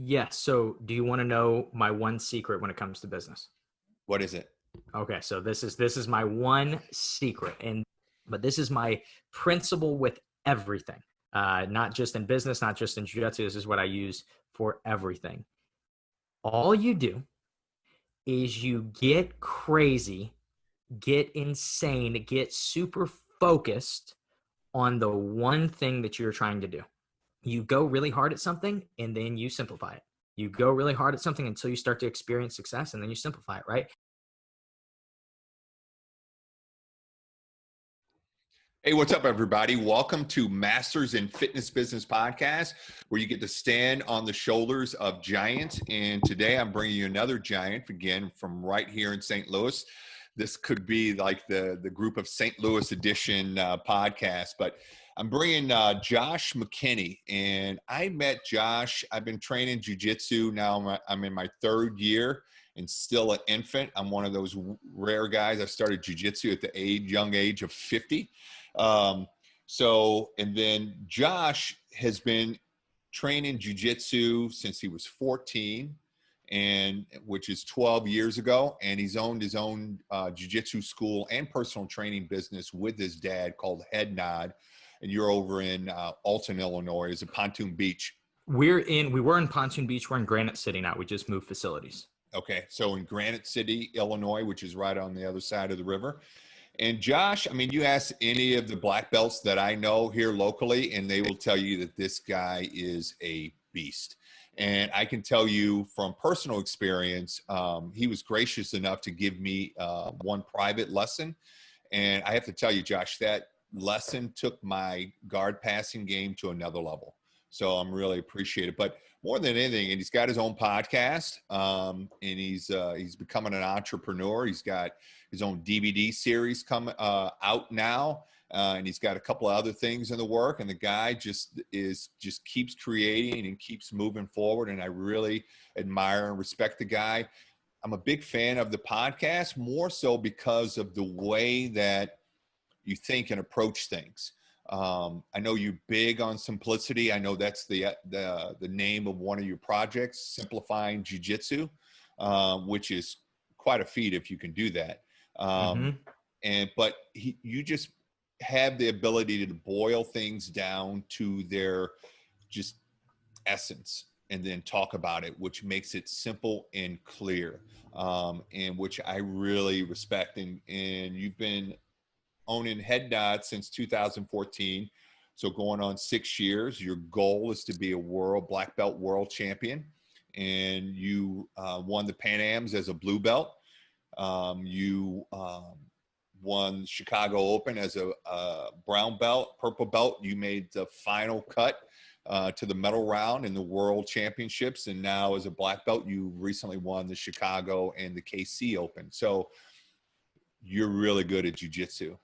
Yes. So do you want to know my one secret when it comes to business? What is it? Okay. So this is my one secret, but this is my principle with everything. Not just in business, not just in jiu-jitsu. This is what I use for everything. All you do is you get crazy, get insane, get super focused on the one thing that you're trying to do. You go really hard at something and then you simplify it. You go really hard at something until you start to experience success and then you simplify it, right? Hey, what's up, everybody? Welcome to Masters in Fitness Business Podcast, where you get to stand on the shoulders of giants. And today I'm bringing you another giant, again, from right here in St. Louis. This could be like the group of St. Louis edition podcast, but I'm bringing Josh McKinney. And I met Josh. I've been training jiu-jitsu now. I'm in my third year and still an infant. I'm one of those rare guys. I started jiu-jitsu at the young age of 50. And then Josh has been training jiu-jitsu since he was 14, and which is 12 years ago. And he's owned his own jiu-jitsu school and personal training business with his dad called Head Nod. And you're over in Alton, Illinois. Is it Pontoon Beach? We were in Pontoon Beach. We're in Granite City now. We just moved facilities. Okay. So in Granite City, Illinois, which is right on the other side of the river. And Josh, I mean, you ask any of the black belts that I know here locally, and they will tell you that this guy is a beast. And I can tell you from personal experience, he was gracious enough to give me one private lesson. And I have to tell you, Josh, that lesson took my guard passing game to another level. So I'm really appreciative. But more than anything, and he's got his own podcast, and he's becoming an entrepreneur. He's got his own DVD series coming out now, and he's got a couple of other things in the work. And the guy just keeps creating and keeps moving forward. And I really admire and respect the guy. I'm a big fan of the podcast, more so because of the way that you think and approach things. I know you're big on simplicity. I know that's the name of one of your projects, Simplifying Jiu-Jitsu, which is quite a feat if you can do that. But you just have the ability to boil things down to their just essence and then talk about it, which makes it simple and clear, and which I really respect. And you've been owning Head Nod since 2014. So going on 6 years. Your goal is to be a black belt world champion. And you won the Pan Ams as a blue belt. You won Chicago Open as a brown belt, purple belt. You made the final cut to the medal round in the world championships. And now as a black belt, you recently won the Chicago and the KC Open. So you're really good at jiu-jitsu.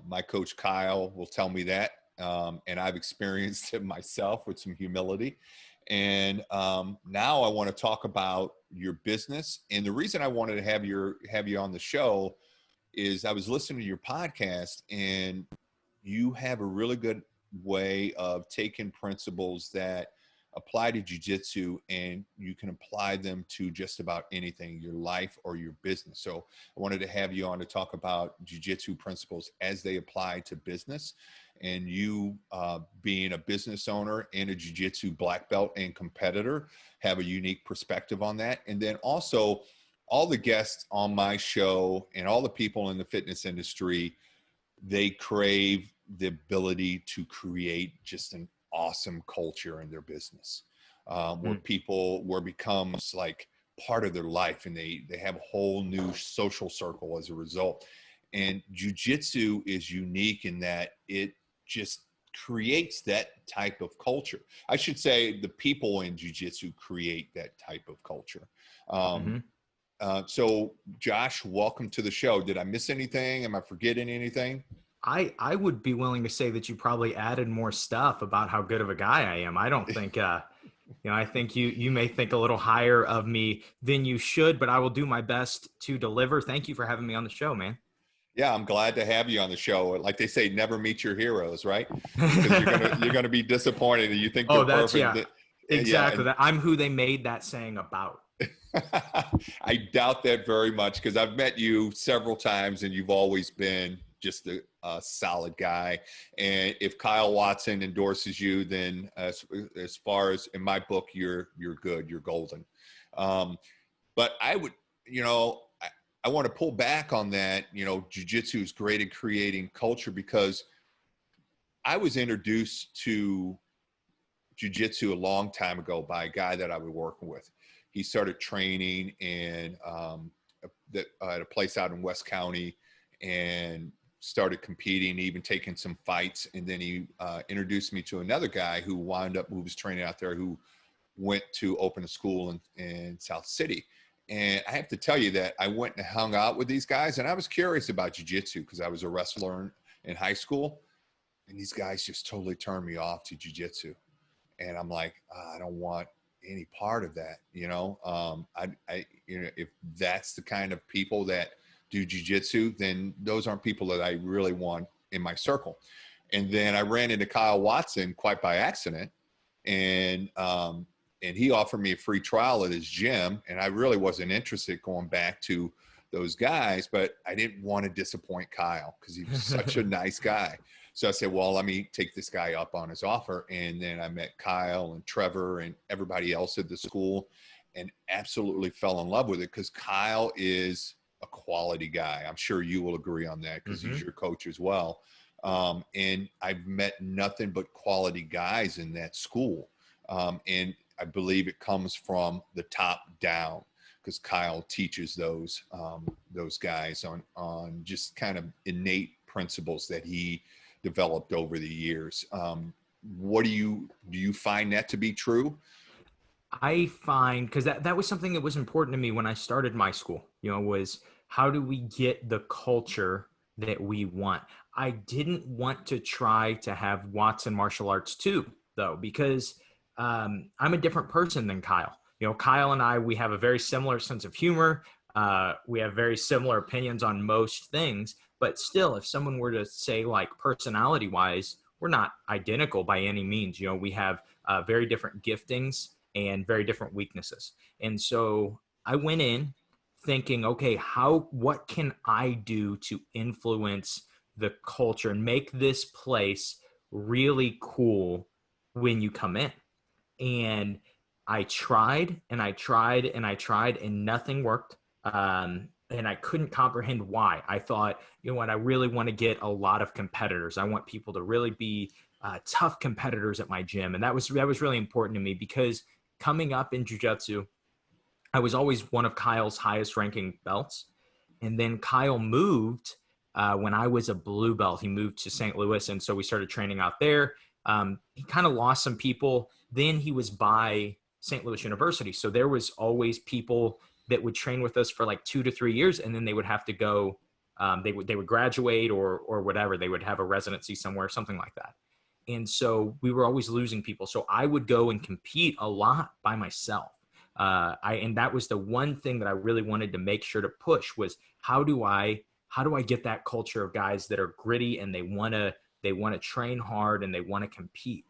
My coach Kyle will tell me that, and I've experienced it myself with some humility. And now I want to talk about your business. And the reason I wanted to have you on the show is I was listening to your podcast, and you have a really good way of taking principles that apply to jiu-jitsu, and you can apply them to just about anything, your life or your business. So I wanted to have you on to talk about jiu-jitsu principles as they apply to business, and you being a business owner and a jiu-jitsu black belt and competitor have a unique perspective on that. And then also all the guests on my show and all the people in the fitness industry, they crave the ability to create just an awesome culture in their business, where becomes like part of their life, and they have a whole new social circle as a result. And jiu-jitsu is unique in that it just creates that type of culture. I should say the people in jiu-jitsu create that type of culture. So Josh, welcome to the show. Did I miss anything? Am I forgetting anything? I would be willing to say that you probably added more stuff about how good of a guy I am. I don't think, I think you may think a little higher of me than you should, but I will do my best to deliver. Thank you for having me on the show, man. Yeah, I'm glad to have you on the show. Like they say, never meet your heroes, right? Because you're gonna be disappointed and you think they're perfect. Yeah, Exactly. That I'm who they made that saying about. I doubt that very much because I've met you several times and you've always been just a solid guy. And if Kyle Watson endorses you, then as far as in my book, you're good, you're golden. But I would, I want to pull back on that. Jiu-jitsu is great at creating culture because I was introduced to jiu-jitsu a long time ago by a guy that I was working with. He started training at a place out in West County and started competing, even taking some fights. And then he introduced me to another guy who was training out there, who went to open a school in South City. And I have to tell you that I went and hung out with these guys, and I was curious about jiu-jitsu because I was a wrestler in high school, and these guys just totally turned me off to jiu-jitsu. And I'm like, I don't want any part of that. If that's the kind of people that do jiu-jitsu, then those aren't people that I really want in my circle. And then I ran into Kyle Watson quite by accident, and he offered me a free trial at his gym, and I really wasn't interested going back to those guys, but I didn't want to disappoint Kyle because he was such a nice guy. So I said, well, let me take this guy up on his offer. And then I met Kyle and Trevor and everybody else at the school and absolutely fell in love with it because Kyle is a quality guy. I'm sure you will agree on that because he's your coach as well. And I've met nothing but quality guys in that school. And I believe it comes from the top down because Kyle teaches those guys on just kind of innate principles that he developed over the years. What do you find that to be true? I find, because that was something that was important to me when I started my school, was how do we get the culture that we want? I didn't want to try to have Watson martial arts too, though, because I'm a different person than Kyle. Kyle and I, we have a very similar sense of humor. We have very similar opinions on most things, but still, if someone were to say like personality wise, we're not identical by any means. We have very different giftings and very different weaknesses. And so I went in thinking, okay, what can I do to influence the culture and make this place really cool when you come in? And I tried and I tried and I tried and nothing worked. And I couldn't comprehend why. I thought, what, I really want to get a lot of competitors. I want people to really be tough competitors at my gym. And that was really important to me because coming up in jiu-jitsu, I was always one of Kyle's highest ranking belts. And then Kyle moved when I was a blue belt. He moved to St. Louis. And so we started training out there. He kind of lost some people. Then he was by St. Louis University. So there was always people that would train with us for like 2 to 3 years. And then they would have to go, they would graduate or whatever. They would have a residency somewhere, something like that. And so we were always losing people. So I would go and compete a lot by myself. And that was the one thing that I really wanted to make sure to push was how do I get that culture of guys that are gritty and they want to train hard and they want to compete.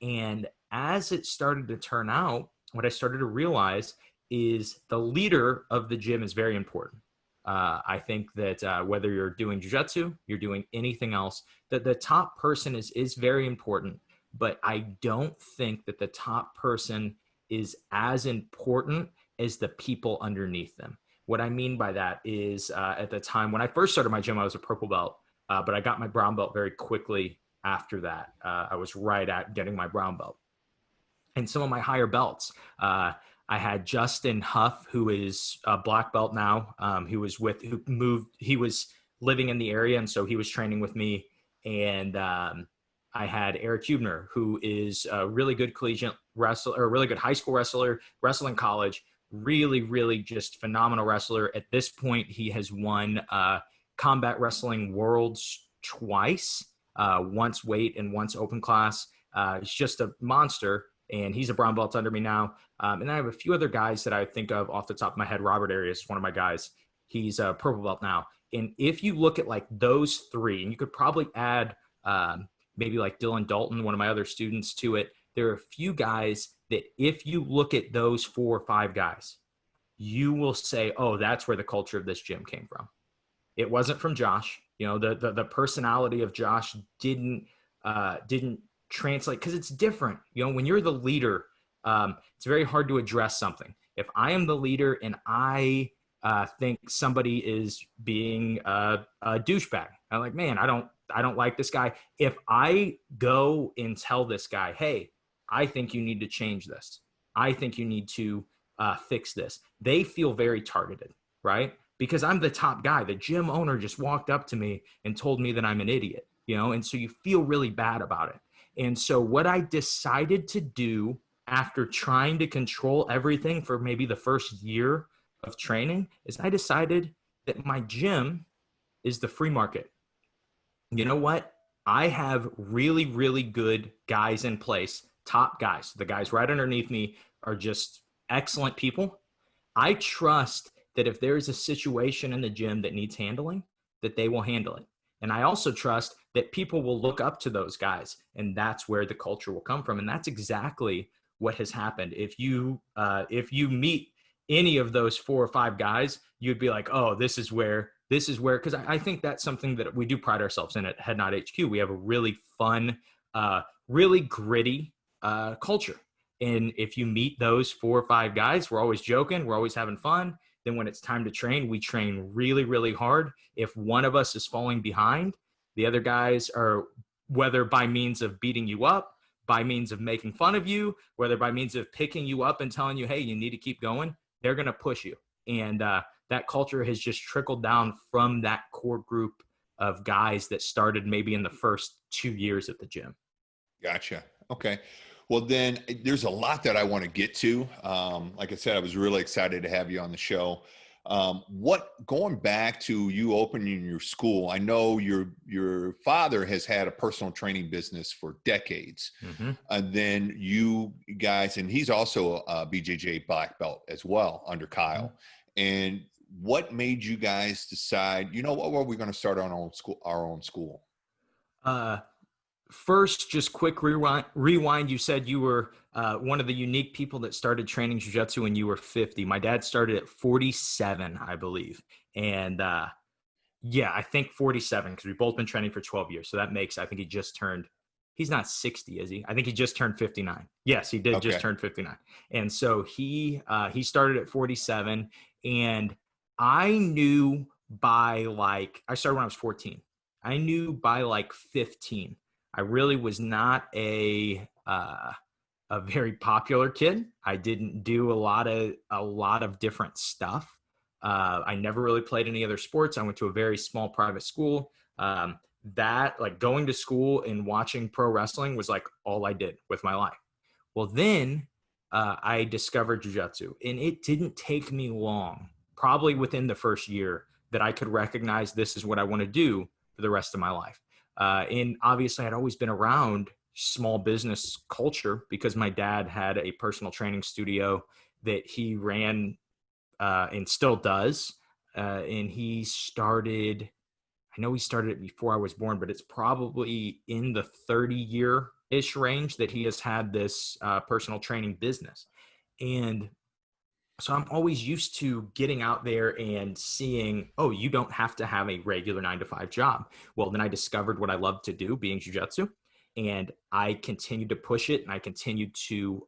And as it started to turn out, what I started to realize is the leader of the gym is very important. I think that whether you're doing jiu-jitsu, you're doing anything else, that the top person is very important. But I don't think that the top person is as important as the people underneath them. What I mean by that is at the time when I first started my gym, I was a purple belt, but I got my brown belt very quickly after that. I was right at getting my brown belt. And some of my higher belts, I had Justin Huff, who is a black belt now, who was living in the area. And so he was training with me. And I had Eric Hubner, who is a really good collegiate wrestler, or a really good high school wrestler, wrestling college, really, really just phenomenal wrestler. At this point, he has won combat wrestling worlds twice, once weight and once open class. He's just a monster. And he's a brown belt under me now. And I have a few other guys that I think of off the top of my head. Robert Arias is one of my guys. He's a purple belt now. And if you look at like those three, and you could probably add maybe like Dylan Dalton, one of my other students, to it, there are a few guys that if you look at those 4 or 5 guys, you will say, oh, that's where the culture of this gym came from. It wasn't from Josh. The personality of Josh didn't translate because it's different. When you're the leader, it's very hard to address something. If I am the leader and I think somebody is being a douchebag, I'm like, man, I don't like this guy. If I go and tell this guy, hey, I think you need to change this. I think you need to fix this. They feel very targeted, right? Because I'm the top guy. The gym owner just walked up to me and told me that I'm an idiot, and so you feel really bad about it. And so what I decided to do after trying to control everything for maybe the first year of training is I decided that my gym is the free market. You know what? I have really, really good guys in place, top guys. The guys right underneath me are just excellent people. I trust that if there is a situation in the gym that needs handling, that they will handle it. And I also trust that people will look up to those guys, and that's where the culture will come from. And that's exactly what has happened. If you meet any of those 4 or 5 guys, you'd be like, oh, this is where, because I think that's something that we do pride ourselves in at Head Nod HQ. We have a really fun, really gritty culture. And if you meet those 4 or 5 guys, we're always joking, we're always having fun. Then when it's time to train, we train really, really hard. If one of us is falling behind, the other guys are, whether by means of beating you up, by means of making fun of you, whether by means of picking you up and telling you, hey, you need to keep going, they're going to push you. And that culture has just trickled down from that core group of guys that started maybe in the first 2 years at the gym. Gotcha. Okay. Well, then there's a lot that I want to get to. Like I said, I was really excited to have you on the show. Going back to you opening your school, I know your father has had a personal training business for decades. Mm-hmm. And then you guys, and he's also a BJJ black belt as well under Kyle. Mm-hmm. And what made you guys decide, what, we're going to start our own school? First, just quick rewind. You said you were one of the unique people that started training jiu-jitsu when you were 50. My dad started at 47, I believe. And I think 47, because we've both been training for 12 years. So that makes, I think he's not 60, is he? I think he just turned 59. Yes, he did just turn 59. And so he started at 47. And I knew I started when I was 14. I knew by 15. I really was not a very popular kid. I didn't do a lot of different stuff. I never really played any other sports. I went to a very small private school. Going to school and watching pro wrestling was all I did with my life. Well, then I discovered jiu-jitsu, and it didn't take me long, probably within the first year, that I could recognize this is what I want to do for the rest of my life. And obviously I'd always been around small business culture because my dad had a personal training studio that he ran and still does. And he started it before I was born, but it's probably in the 30-year-ish range that he has had this personal training business. And so I'm always used to getting out there and seeing, oh, you don't have to have a regular 9-to-5 job. Well, then I discovered what I love to do, being jiu-jitsu, and I continued to push it, and I continued to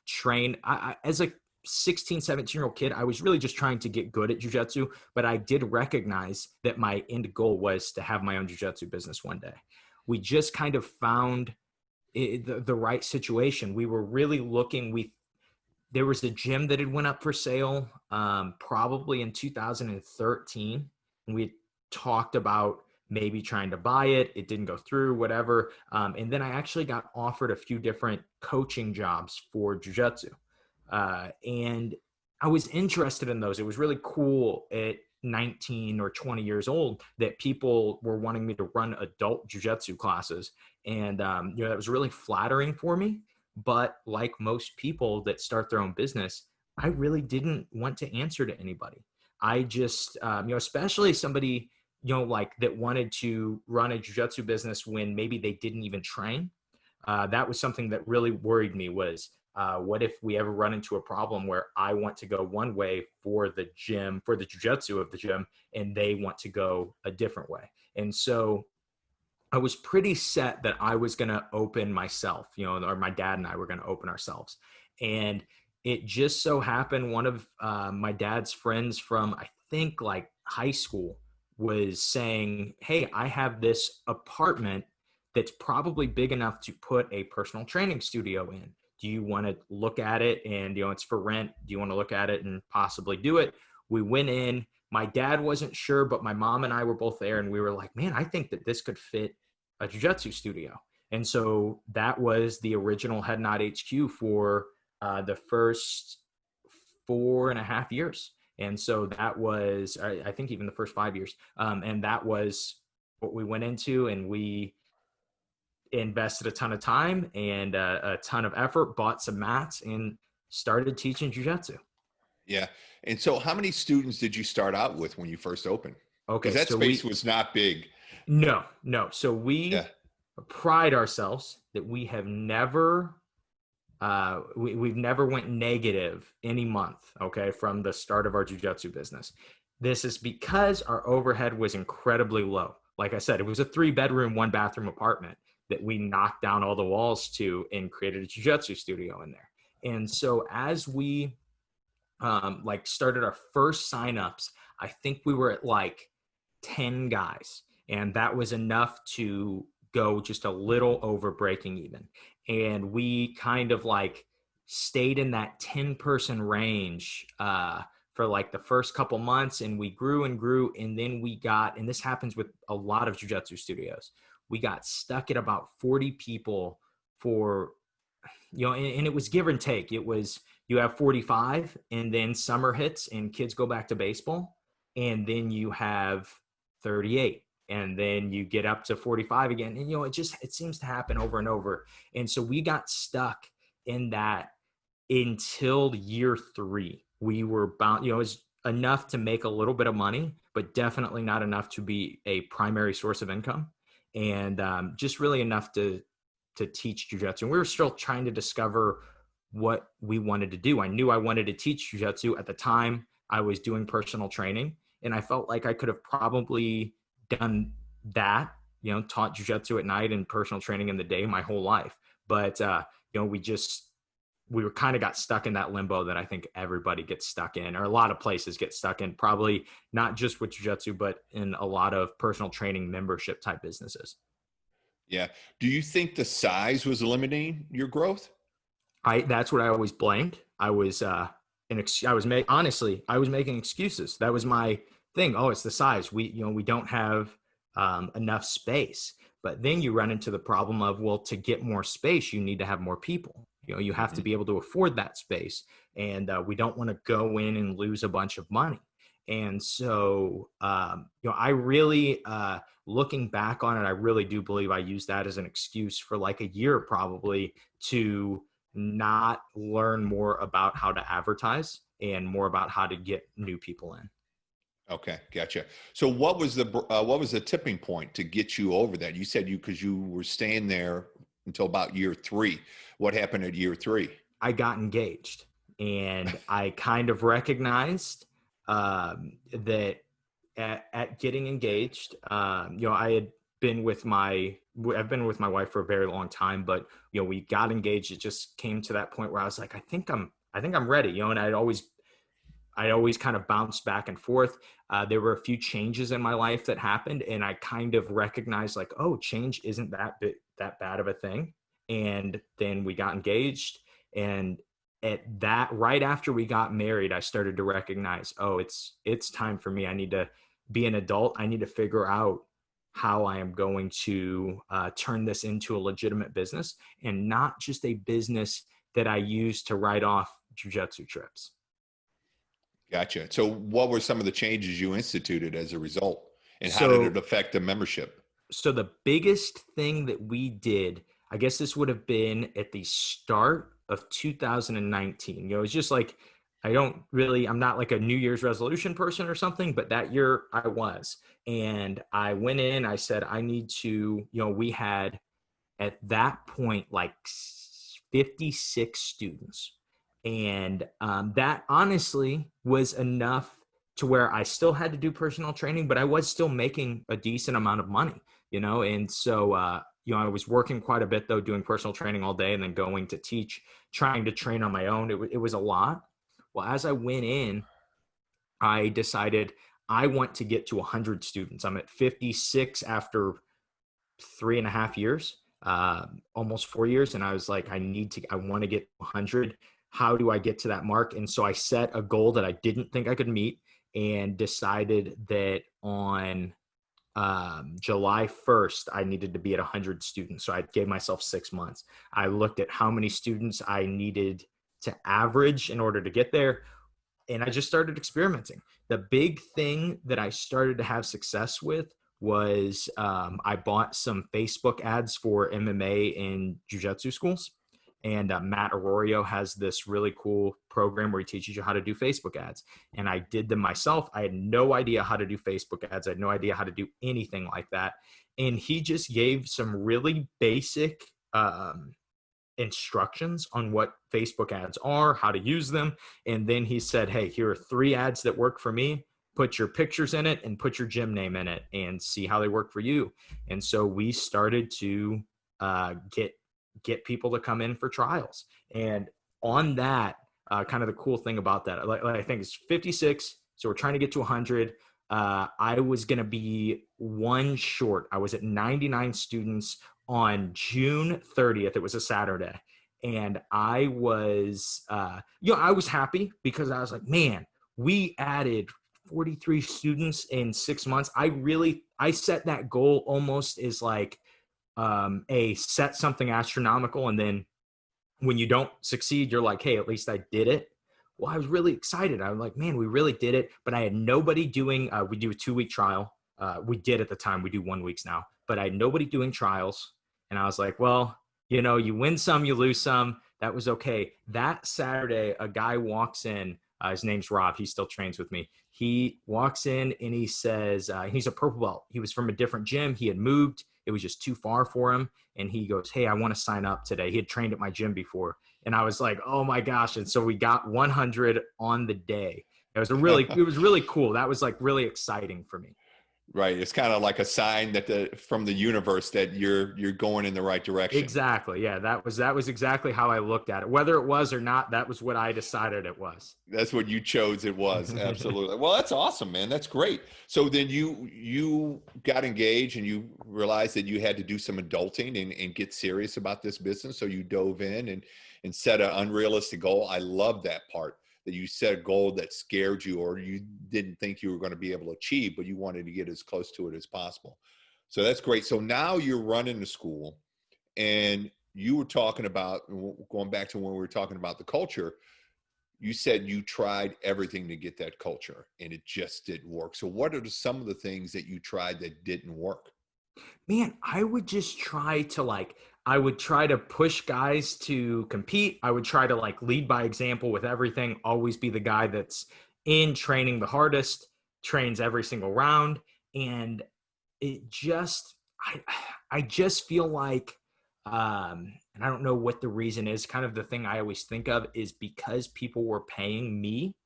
train. As a 16, 17-year-old kid, I was really just trying to get good at jiu-jitsu, but I did recognize that my end goal was to have my own jiu-jitsu business one day. We just kind of found the right situation. We were really looking. There was a gym that had went up for sale probably in 2013. And we talked about maybe trying to buy it. It didn't go through, whatever. And then I actually got offered a few different coaching jobs for jiu-jitsu. And I was interested in those. It was really cool at 19 or 20 years old that people were wanting me to run adult jiu-jitsu classes. And, that was really flattering for me. But like most people that start their own business, I really didn't want to answer to anybody. I just, especially somebody, that wanted to run a jiu-jitsu business when maybe they didn't even train. that was something that really worried me was, what if we ever run into a problem where I want to go one way for the gym, for the jujitsu of the gym, and they want to go a different way. And so I was pretty set that I was going to open myself, or my dad and I were going to open ourselves. And it just so happened one of my dad's friends from, I think, like high school was saying, hey, I have this apartment that's probably big enough to put a personal training studio in. Do you want to look at it? And, it's for rent. Do you want to look at it and possibly do it? We went in. My dad wasn't sure, but my mom and I were both there, and we were like, man, I think that this could fit a jiu-jitsu studio. And so that was the original Head Nod HQ for the first 4.5 years. And so that was, I think, even the first 5 years. And that was what we went into, and we invested a ton of time and a ton of effort, bought some mats, and started teaching jiu-jitsu. Yeah. And so how many students did you start out with when you first opened? Okay. Because that So space was not big. No. So we pride ourselves that we have never, we've never went negative any month, okay, from the start of our jiu-jitsu business. This is because our overhead was incredibly low. Like I said, it was a 3-bedroom, 1-bathroom apartment that we knocked down all the walls to and created a jiu-jitsu studio in there. And so as we started our first signups, I think we were at like 10 guys, and that was enough to go just a little over breaking even. And we kind of like stayed in that 10-person range for like the first couple months, and we grew and grew. And then we got, and this happens with a lot of jiu-jitsu studios, we got stuck at about 40 people for, and it was give and take. It was, you have 45, and then summer hits and kids go back to baseball, and then you have 38, and then you get up to 45 again. And, it seems to happen over and over. And so we got stuck in that until year 3. We were bound, it was enough to make a little bit of money, but definitely not enough to be a primary source of income. And just really enough to teach jiu-jitsu. And we were still trying to discover what we wanted to do. I knew I wanted to teach jiu-jitsu. At the time, I was doing personal training, and I felt like I could have probably done that, taught jiu-jitsu at night and personal training in the day my whole life. But, we were kind of got stuck in that limbo that I think everybody gets stuck in, or a lot of places get stuck in, probably not just with jiu-jitsu, but in a lot of personal training membership type businesses. Yeah. Do you think the size was limiting your growth? That's what I always blamed. I was making excuses. That was my thing. Oh, it's the size. We don't have enough space. But then you run into the problem of, well, to get more space, you need to have more people. You have to be able to afford that space. And we don't want to go in and lose a bunch of money. And so, I really, looking back on it, I really do believe I used that as an excuse for like a year probably to not learn more about how to advertise and more about how to get new people in. Okay, gotcha. So what was the tipping point to get you over that? You said because you were staying there until about year 3. What happened at year 3? I got engaged, and I kind of recognized that at getting engaged, I've been with my wife for a very long time, but we got engaged. It just came to that point where I was like, I think I'm ready, and I always kind of bounced back and forth. There were a few changes in my life that happened, and I kind of recognized like, oh, change isn't that bad of a thing. And then we got engaged, and at that, right after we got married, I started to recognize, oh, it's time for me. I need to be an adult. I need to figure out how I am going to turn this into a legitimate business, and not just a business that I use to write off jiu-jitsu trips. Gotcha. So what were some of the changes you instituted as a result, and how did it affect the membership? So the biggest thing that we did, I guess this would have been at the start of 2019. It's just like, I'm not like a New Year's resolution person or something, but that year I was. And I went in, I said, I need to, we had at that point like 56 students. And that honestly was enough to where I still had to do personal training, but I was still making a decent amount of money, And so, I was working quite a bit though, doing personal training all day and then going to teach, trying to train on my own. It was a lot. Well, as I went in, I decided I want to get to 100 students. I'm at 56 after 3.5 years, almost 4 years. And I was like, I want to get 100. How do I get to that mark? And so I set a goal that I didn't think I could meet and decided that on July 1st, I needed to be at 100 students. So I gave myself 6 months. I looked at how many students I needed to average in order to get there. And I just started experimenting. The big thing that I started to have success with was I bought some Facebook ads for MMA and jiu-jitsu schools. And Matt Arroyo has this really cool program where he teaches you how to do Facebook ads. And I did them myself. I had no idea how to do Facebook ads. I had no idea how to do anything like that. And he just gave some really basic instructions on what Facebook ads are, how to use them. And then he said, hey, here are 3 ads that work for me. Put your pictures in it and put your gym name in it and see how they work for you. And so we started to get people to come in for trials. And on that, kind of the cool thing about that, I think it's 56. So we're trying to get to 100. I was going to be one short. I was at 99 students on June 30th. It was a Saturday. And I was, I was happy because I was like, man, we added 43 students in 6 months. I set that goal almost as like set something astronomical. And then when you don't succeed, you're like, hey, at least I did it. Well, I was really excited. I was like, man, we really did it. But I had nobody doing, we do a 2-week trial. We did at the time, we do 1 week now, but I had nobody doing trials. And I was like, well, you win some, you lose some. That was okay. That Saturday, a guy walks in. His name's Rob. He still trains with me. He walks in and he says, he's a purple belt. He was from a different gym. He had moved. It was just too far for him. And he goes, hey, I want to sign up today. He had trained at my gym before. And I was like, oh my gosh. And so we got 100 on the day. It was really cool. That was like really exciting for me. Right. It's kind of like a sign that from the universe that you're going in the right direction. Exactly. Yeah. That was exactly how I looked at it. Whether it was or not, that was what I decided it was. That's what you chose it was. Absolutely. Well, that's awesome, man. That's great. So then you got engaged and you realized that you had to do some adulting and get serious about this business. So you dove in and set an unrealistic goal. I love that part. That you set a goal that scared you or you didn't think you were going to be able to achieve, but you wanted to get as close to it as possible. So that's great. So now you're running the school and you were talking about, going back to when we were talking about the culture, you said you tried everything to get that culture and it just didn't work. So what are some of the things that you tried that didn't work? Man, I would just try to push guys to compete. I would try to lead by example with everything, always be the guy that's in training the hardest, trains every single round. And I just feel like, and I don't know what the reason is, kind of the thing I always think of is because people were paying me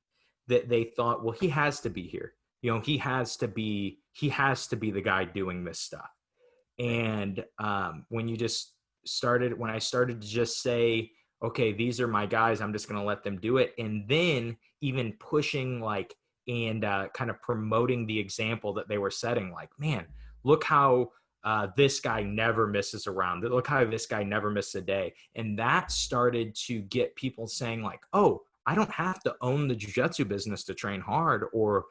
that they thought, well, he has to be here. He has to be the guy doing this stuff. And when I started to just say, okay, these are my guys, I'm just going to let them do it. And then even pushing and kind of promoting the example that they were setting, like, man, look how this guy never misses a round. Look how this guy never misses a day. And that started to get people saying like, oh, I don't have to own the jiu-jitsu business to train hard or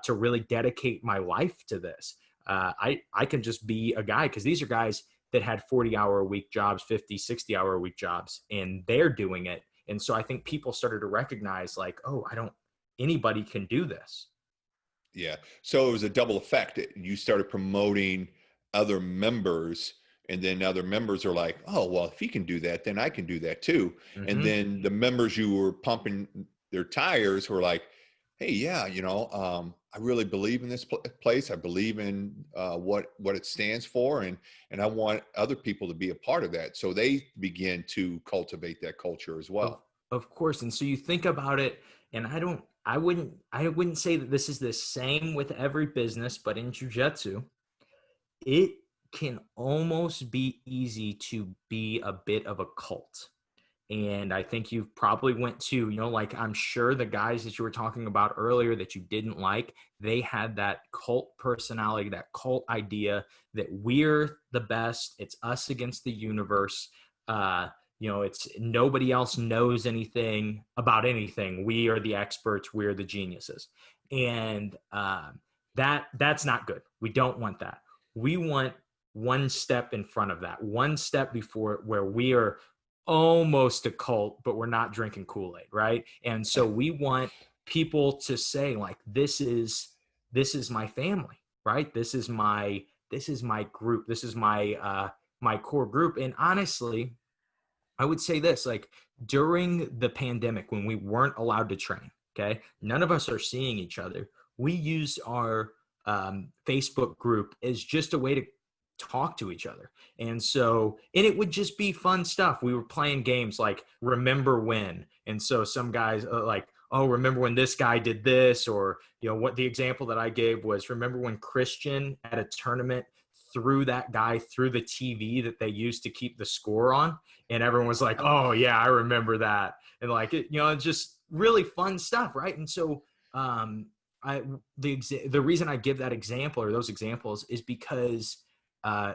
to really dedicate my life to this. I can just be a guy, because these are guys that had 40-hour-a-week jobs, 50, 60-hour-a-week jobs, and they're doing it. And so I think people started to recognize like, oh, anybody can do this. Yeah. So it was a double effect. You started promoting other members, and then other members are like, oh, well, if he can do that, then I can do that too. Mm-hmm. And then the members you were pumping their tires were like, hey, yeah, I really believe in this place. I believe in what it stands for, and I want other people to be a part of that. So they begin to cultivate that culture as Of well. of course. And so you think about it, and I wouldn't say that this is the same with every business, but in jujitsu, it can almost be easy to be a bit of a cult. And I think you've probably went to, like I'm sure the guys that you were talking about earlier that you didn't like, they had that cult personality, that cult idea that we're the best. It's us against the universe. It's nobody else knows anything about anything. We are the experts. We're the geniuses. And that's not good. We don't want that. We want one step in front of that, one step before, where we are almost a cult, but we're not drinking Kool-Aid, right? And so we want people to say, like, this is my family, right? This is my group. This is my core group. And honestly, I would say this, like, during the pandemic when we weren't allowed to train, okay, none of us are seeing each other. We used our Facebook group as just a way to talk to each other. And it would just be fun stuff. We were playing games like Remember When. And so some guys like, oh, remember when this guy did this? Or, what the example that I gave was, remember when Christian at a tournament threw that guy through the TV that they used to keep the score on? And everyone was like, oh yeah, I remember that. And like, it's just really fun stuff. Right. And so, I, the reason I give that example or those examples is because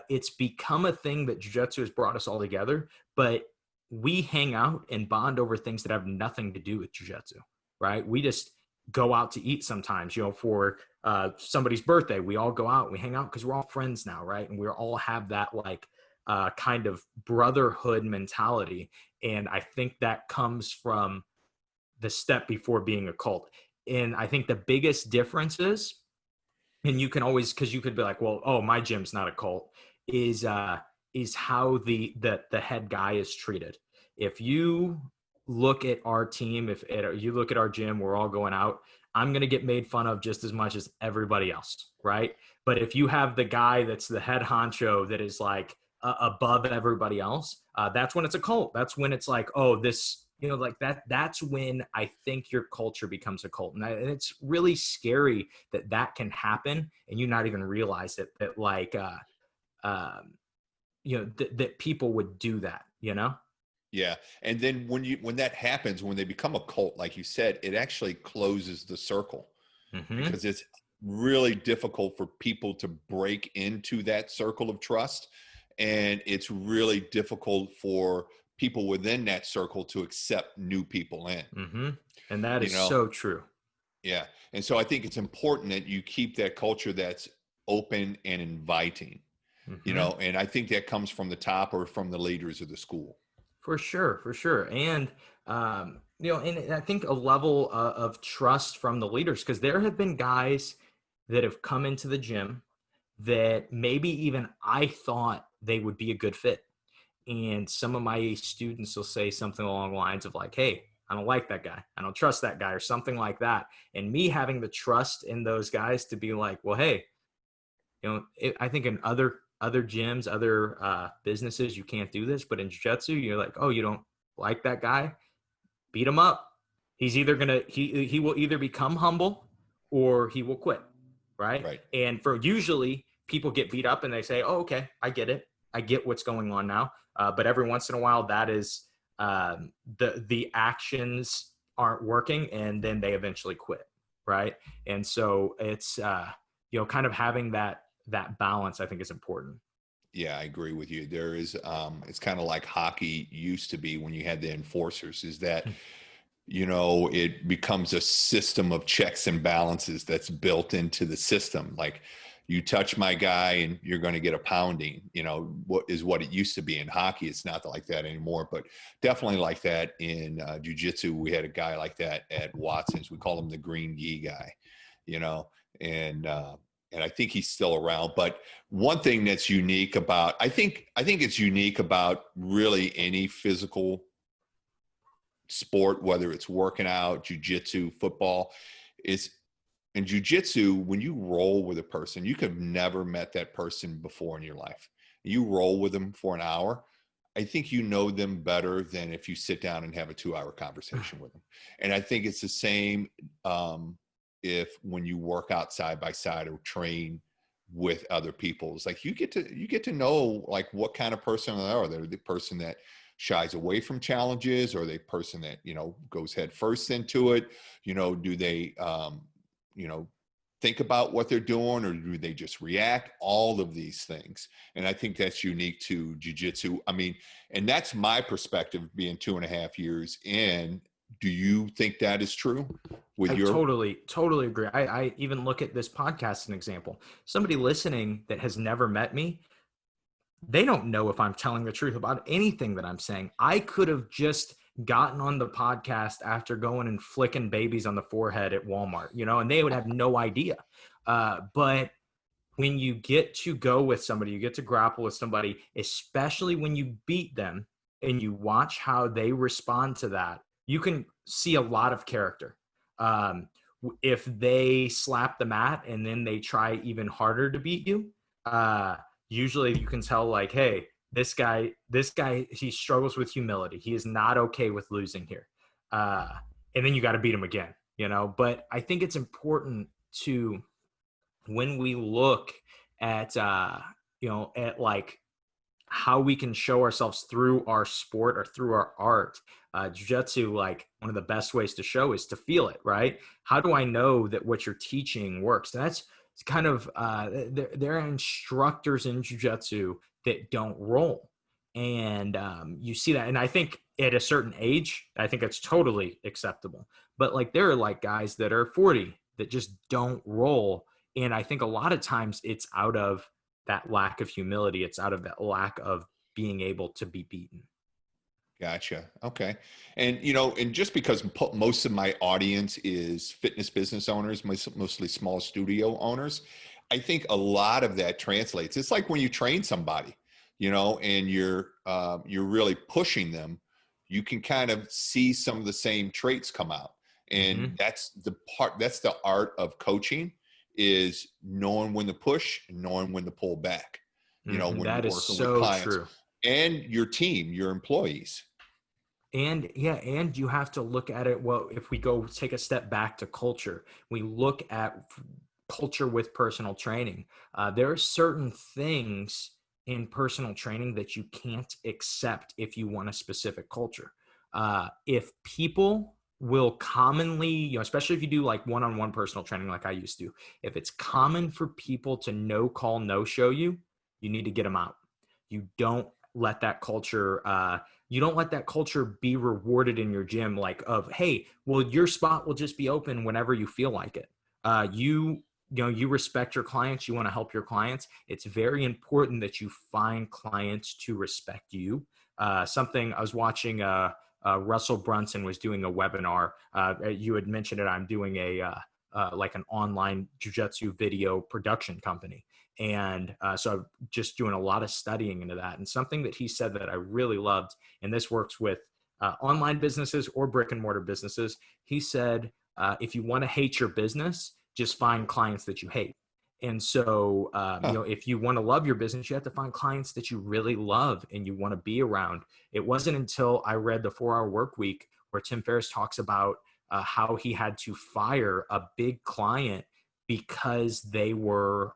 it's become a thing that jiu-jitsu has brought us all together, but we hang out and bond over things that have nothing to do with jiu-jitsu, right? We just go out to eat sometimes, for somebody's birthday. We all go out, we hang out because we're all friends now, right? And we all have that like kind of brotherhood mentality. And I think that comes from the step before being a cult. And I think the biggest difference is, and you can always, because you could be like, well, oh, my gym's not a cult, is how the head guy is treated. If you look at our team, if you look at our gym, we're all going out, I'm going to get made fun of just as much as everybody else, right? But if you have the guy that's the head honcho that is like above everybody else, that's when it's a cult. That's when it's like, oh, this, like that's when I think your culture becomes a cult. And it's really scary that can happen and you not even realize it, that like, that people would do that. Yeah. And then when that happens, when they become a cult, like you said, it actually closes the circle, Mm-hmm. because it's really difficult for people to break into that circle of trust. And it's really difficult for people within that circle to accept new people in, Mm-hmm. And that you is know? so true. Yeah. And so I think it's important that you keep that culture that's open and inviting, Mm-hmm. and I think that comes from the top or from the leaders of the school. For sure, for sure. And and I think a level of trust from the leaders, because there have been guys that have come into the gym that maybe even I thought they would be a good fit. And some of my students will say something along the lines of like, hey, I don't like that guy. I don't trust that guy, or something like that. And me having the trust in those guys to be like, well, hey, I think in other gyms, other businesses, you can't do this, but in jiu-jitsu, you're like, oh, you don't like that guy? Beat him up. He's either he will either become humble or he will quit, right? Right. And for usually people get beat up and they say, oh, okay, I get it. I get what's going on now. But every once in a while, that is the actions aren't working, and then they eventually quit, right? And so it's kind of having that balance, I think, is important. Yeah, I agree with you. There is, it's kind of like hockey used to be when you had the enforcers, is that, it becomes a system of checks and balances that's built into the system. Like, you touch my guy and you're going to get a pounding, what it used to be in hockey. It's not like that anymore, but definitely like that in jujitsu. We had a guy like that at Watson's. We call him the green gi guy, you know, and, uh, and I think he's still around. But one thing that's unique about, I think it's unique about really any physical sport, whether it's working out, jujitsu, football, is in jujitsu, when you roll with a person, you could have never met that person before in your life. You roll with them for an hour. I think you know them better than if you sit down and have a 2-hour conversation with them. And I think it's the same if when you work out side by side or train with other people. It's like you get to know like what kind of person they are. They're the person that shies away from challenges, or the person that, you know, goes head first into it. You know, do they you know, think about what they're doing, or do they just react? All of these things. And I think that's unique to jiu-jitsu. I mean, and that's my perspective being 2.5 years in. Do you think that is true with I your? totally agree. I even look at this podcast as an example. Somebody listening that has never met me, they don't know if I'm telling the truth about anything that I'm saying. I could have just gotten on the podcast after going and flicking babies on the forehead at Walmart, you know, and they would have no idea. But when you get to go with somebody, you get to grapple with somebody, especially when you beat them and you watch how they respond to that, you can see a lot of character. If they slap the mat and then they try even harder to beat you, usually you can tell like, hey, this guy, he struggles with humility. He is not okay with losing here. And then you got to beat him again, you know. But I think it's important to, when we look at you know, at like how we can show ourselves through our sport or through our art, jiu-jitsu, like one of the best ways to show is to feel it, right? How do I know that what you're teaching works? And that's kind of there are instructors in jiu-jitsu that don't roll, and you see that. And I think at a certain age, I think it's totally acceptable. But like there are like guys that are 40 that just don't roll, and I think a lot of times it's out of that lack of humility. It's out of that lack of being able to be beaten. Gotcha. Okay. And, you know, and just because most of my audience is fitness business owners, mostly small studio owners, I think a lot of that translates. It's like when you train somebody, you know, and you're really pushing them, you can kind of see some of the same traits come out. And that's the art of coaching, is knowing when to push and knowing when to pull back, you know, when That you're is working with so clients true. and your team, your employees. And yeah, and you have to look at it. Well, if we go take a step back to culture, we look at culture with personal training. There are certain things in personal training that you can't accept if you want a specific culture. If people will commonly, you know, especially if you do like one-on-one personal training like I used to, if it's common for people to no call, no show you, you need to get them out. You don't let that culture you don't let that culture be rewarded in your gym, like of, hey, well, your spot will just be open whenever you feel like it. You know, you respect your clients. You want to help your clients. It's very important that you find clients to respect you. Something I was watching, Russell Brunson was doing a webinar. You had mentioned it. I'm doing like an online jiu-jitsu video production company. And so I'm just doing a lot of studying into that. And something that he said that I really loved, and this works with online businesses or brick and mortar businesses. He said, if you want to hate your business, just find clients that you hate. And so, you know, if you want to love your business, you have to find clients that you really love and you want to be around. It wasn't until I read the 4-Hour Work Week where Tim Ferriss talks about how he had to fire a big client because they were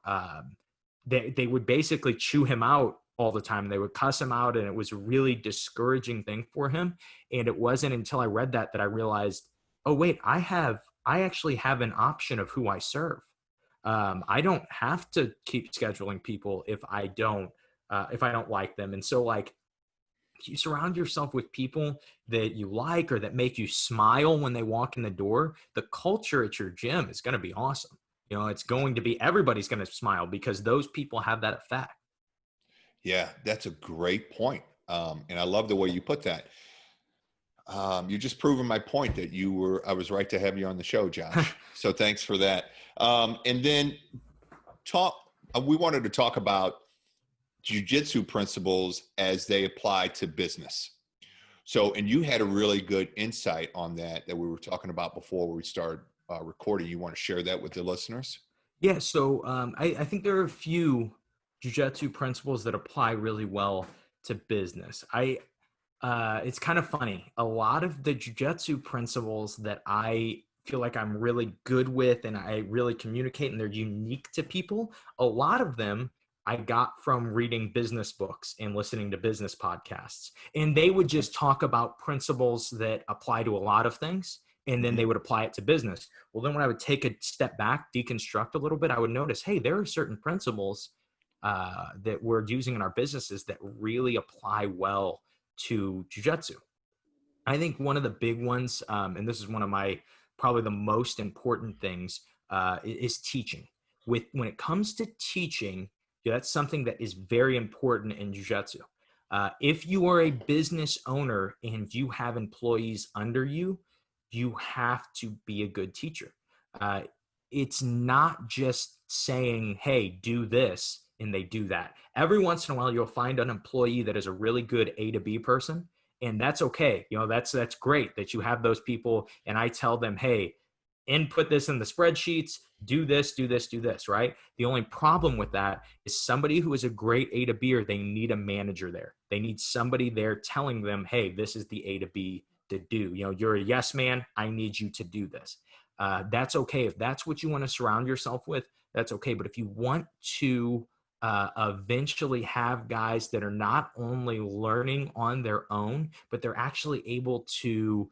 they would basically chew him out all the time. They would cuss him out, and it was a really discouraging thing for him. And it wasn't until I read that I realized, oh wait, I actually have an option of who I serve. I don't have to keep scheduling people if I don't like them. And so like, you surround yourself with people that you like or that make you smile when they walk in the door, the culture at your gym is going to be awesome. You know, it's going to be, everybody's going to smile because those people have that effect. Yeah, that's a great point. And I love the way you put that. You're just proving my point that I was right to have you on the show, Josh. So thanks for that. And then we wanted to talk about jiu-jitsu principles as they apply to business. So, and you had a really good insight on that we were talking about before we started recording. You want to share that with the listeners? Yeah, so I think there are a few jujitsu principles that apply really well to business. It's kind of funny. A lot of the jujitsu principles that I feel like I'm really good with and I really communicate and they're unique to people, a lot of them I got from reading business books and listening to business podcasts. And they would just talk about principles that apply to a lot of things, and then Mm-hmm. they would apply it to business. Well, then when I would take a step back, deconstruct a little bit, I would notice, hey, there are certain principles that we're using in our businesses that really apply well to jujitsu. I think one of the big ones, and this is one of my probably the most important things, is teaching. When it comes to teaching, that's something that is very important in jujitsu. If you are a business owner and you have employees under you, you have to be a good teacher. Uh, it's not just saying, "Hey, do this," and they do that. Every once in a while, you'll find an employee that is a really good A to B person, and that's okay. That's great that you have those people, and I tell them, hey, input this in the spreadsheets, do this, do this, do this, right? The only problem with that is somebody who is a great A to B, or they need a manager there. They need somebody there telling them, hey, this is the A to B to do. You're a yes man, I need you to do this. That's okay. If that's what you want to surround yourself with, that's okay. But if you want to eventually have guys that are not only learning on their own, but they're actually able to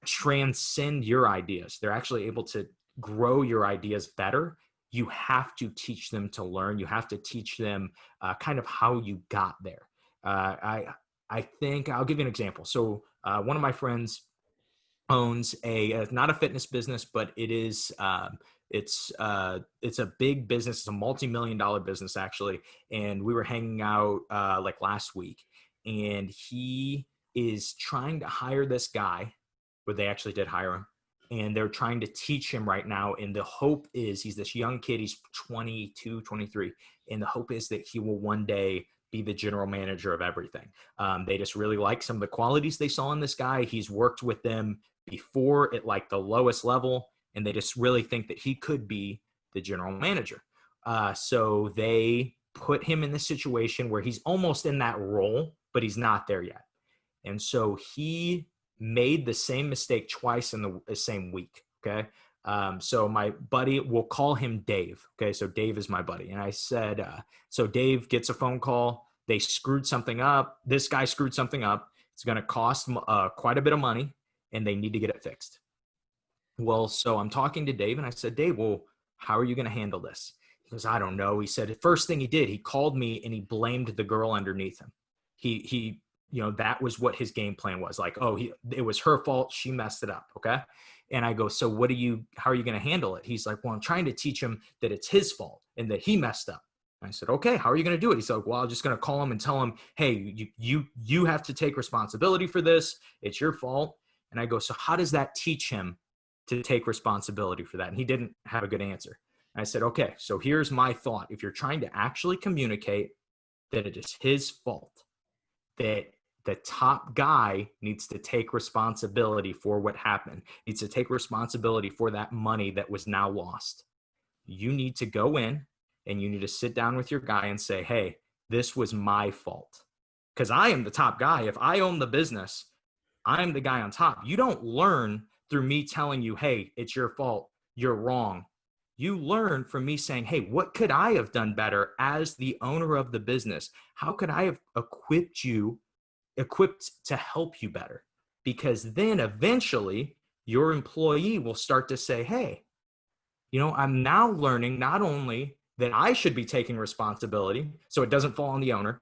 transcend your ideas. They're actually able to grow your ideas better. You have to teach them to learn. You have to teach them kind of how you got there. I think I'll give you an example. So one of my friends owns a not a fitness business, but it is it's a big business. It's a multi-million-dollar business actually. And we were hanging out like last week, and he is trying to hire this guy, where they actually did hire him, and they're trying to teach him right now. And the hope is, he's this young kid, he's 22, 23, and the hope is that he will one day be the general manager of everything. They just really like some of the qualities they saw in this guy. He's worked with them before at like the lowest level, and they just really think that he could be the general manager. So they put him in the situation where he's almost in that role, but he's not there yet. And so he made the same mistake twice in the same week. Okay. So my buddy, we'll call him Dave. Okay. So Dave is my buddy. And I said, so Dave gets a phone call. They screwed something up. This guy screwed something up. It's going to cost quite a bit of money, and they need to get it fixed. Well, so I'm talking to Dave, and I said, Dave, well, how are you going to handle this? He goes, I don't know. He said, the first thing he did, he called me and he blamed the girl underneath him. He that was what his game plan was. Like, oh, it was her fault. She messed it up. Okay. And I go, so how are you going to handle it? He's like, well, I'm trying to teach him that it's his fault and that he messed up. I said, okay, how are you going to do it? He's like, well, I'm just going to call him and tell him, hey, you have to take responsibility for this. It's your fault. And I go, so how does that teach him to take responsibility for that? And he didn't have a good answer. And I said, okay, so here's my thought. If you're trying to actually communicate that it is his fault, that the top guy needs to take responsibility for what happened, needs to take responsibility for that money that was now lost. You need to go in and you need to sit down with your guy and say, hey, this was my fault. Because I am the top guy. If I own the business, I'm the guy on top. You don't learn through me telling you, hey, it's your fault, you're wrong. You learn from me saying, hey, what could I have done better as the owner of the business? How could I have equipped to help you better? Because then eventually your employee will start to say, hey, I'm now learning not only that I should be taking responsibility so it doesn't fall on the owner,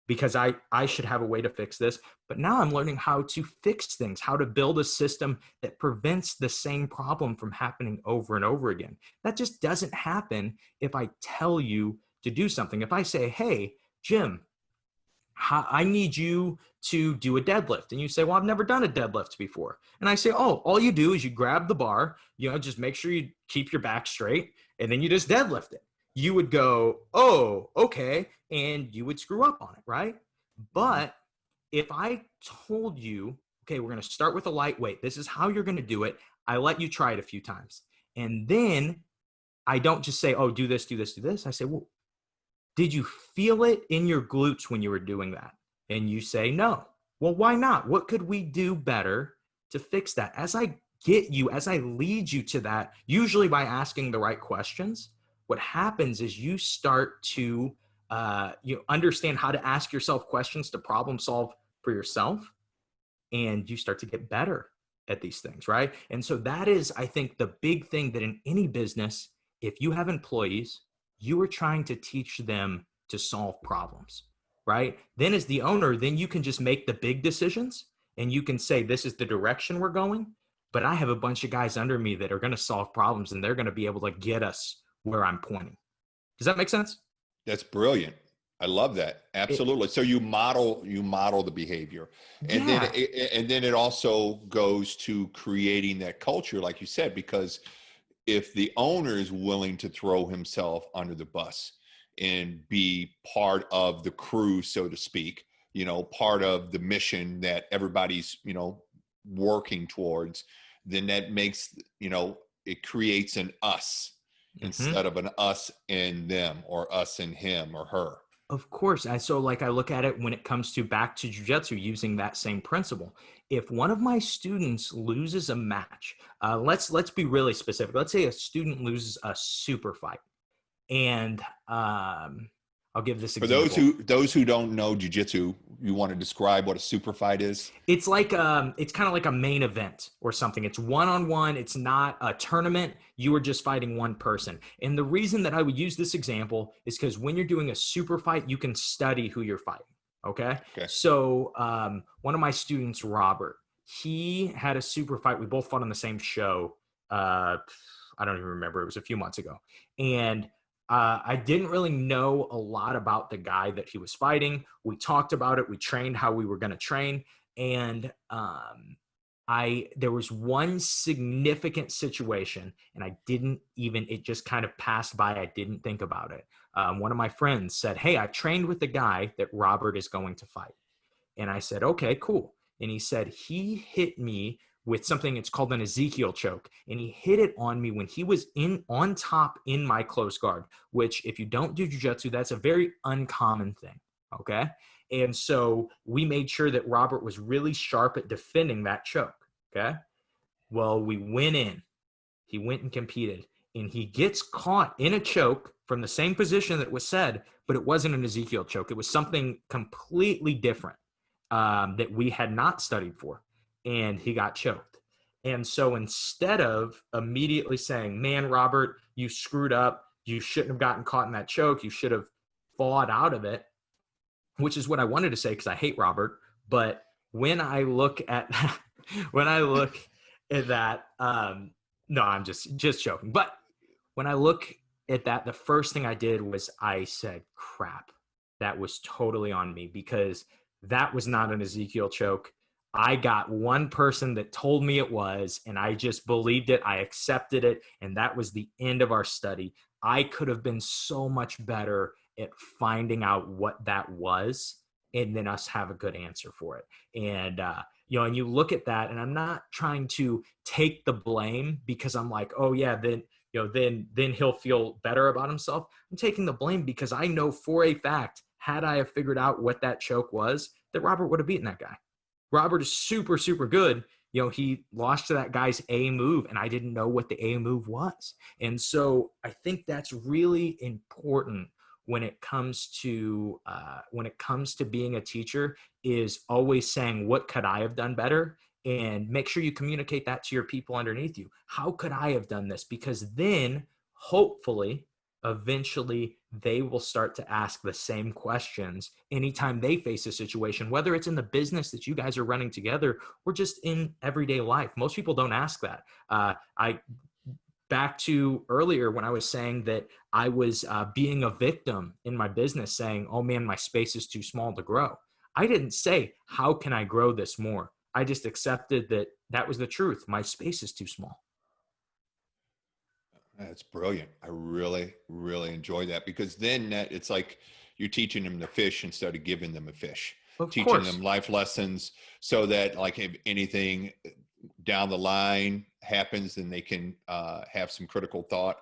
because I should have a way to fix this, but now I'm learning how to fix things, how to build a system that prevents the same problem from happening over and over again. That just doesn't happen if I tell you to do something. If I say, hey, Jim, I need you to do a deadlift. And you say, well, I've never done a deadlift before. And I say, oh, all you do is you grab the bar, just make sure you keep your back straight, and then you just deadlift it. You would go, oh, okay. And you would screw up on it, right? But if I told you, okay, we're going to start with a lightweight, this is how you're going to do it. I let you try it a few times. And then I don't just say, oh, do this, do this, do this. I say, well, did you feel it in your glutes when you were doing that? And you say, no. Well, why not? What could we do better to fix that? As I get you, as I lead you to that, usually by asking the right questions, what happens is you start to you understand how to ask yourself questions to problem solve for yourself, and you start to get better at these things, right? And so that is, I think, the big thing that in any business, if you have employees, you are trying to teach them to solve problems, right? Then as the owner, then you can just make the big decisions and you can say, this is the direction we're going, but I have a bunch of guys under me that are going to solve problems and they're going to be able to get us where I'm pointing. Does that make sense? That's brilliant. I love that. It, Absolutely. So you model the behavior, and yeah, then it also goes to creating that culture, like you said, because if the owner is willing to throw himself under the bus and be part of the crew, so to speak, part of the mission that everybody's, working towards, then that makes, it creates an us mhm. instead of an us and them, or us and him or her. Of course. And so like I look at it when it comes to back to jujitsu using that same principle. If one of my students loses a match, let's be really specific. Let's say a student loses a super fight. And I'll give this For those example. who don't know jujitsu, you want to describe what a super fight is? It's kind of like a main event or something. It's one-on-one. It's not a tournament. You are just fighting one person. And the reason that I would use this example is because when you're doing a super fight, you can study who you're fighting. Okay. Okay. So one of my students, Robert, he had a super fight. We both fought on the same show. I don't even remember. It was a few months ago. And I didn't really know a lot about the guy that he was fighting. We talked about it. We trained how we were going to train. And there was one significant situation, and I didn't even, it just kind of passed by. I didn't think about it. One of my friends said, hey, I trained with the guy that Robert is going to fight. And I said, okay, cool. And he said, he hit me with something it's called an Ezekiel choke. And he hit it on me when he was on top in my close guard, which if you don't do jujitsu, that's a very uncommon thing. Okay. And so we made sure that Robert was really sharp at defending that choke. Okay. Well, we went in, he went and competed, and he gets caught in a choke from the same position that was said, but it wasn't an Ezekiel choke. It was something completely different that we had not studied for, and he got choked. And so instead of immediately saying, man, Robert, you screwed up, you shouldn't have gotten caught in that choke, you should have fought out of it, which is what I wanted to say because I hate Robert. But when I look at when I look at that, no, I'm just joking. But when I look at that, the first thing I did was I said, crap, that was totally on me because that was not an Ezekiel choke. I got one person that told me it was, and I just believed it. I accepted it. And that was the end of our study. I could have been so much better at finding out what that was and then us have a good answer for it. And, and you look at that, and I'm not trying to take the blame because I'm like, oh yeah, then he'll feel better about himself. I'm taking the blame because I know for a fact, had I have figured out what that choke was, that Robert would have beaten that guy. Robert is super, super good. He lost to that guy's A move, and I didn't know what the A move was. And so I think that's really important when it comes to being a teacher, is always saying, what could I have done better? And make sure you communicate that to your people underneath you. How could I have done this? Because then hopefully eventually they will start to ask the same questions anytime they face a situation, whether it's in the business that you guys are running together or just in everyday life. Most people don't ask that. Back to earlier when I was saying that I was being a victim in my business, saying, oh man, my space is too small to grow. I didn't say, how can I grow this more? I just accepted that that was the truth. My space is too small. That's brilliant. I really, really enjoy that, because then it's like you're teaching them to fish instead of giving them a fish, Of teaching course. them life lessons so that, like, if anything down the line, happens, then they can have some critical thought,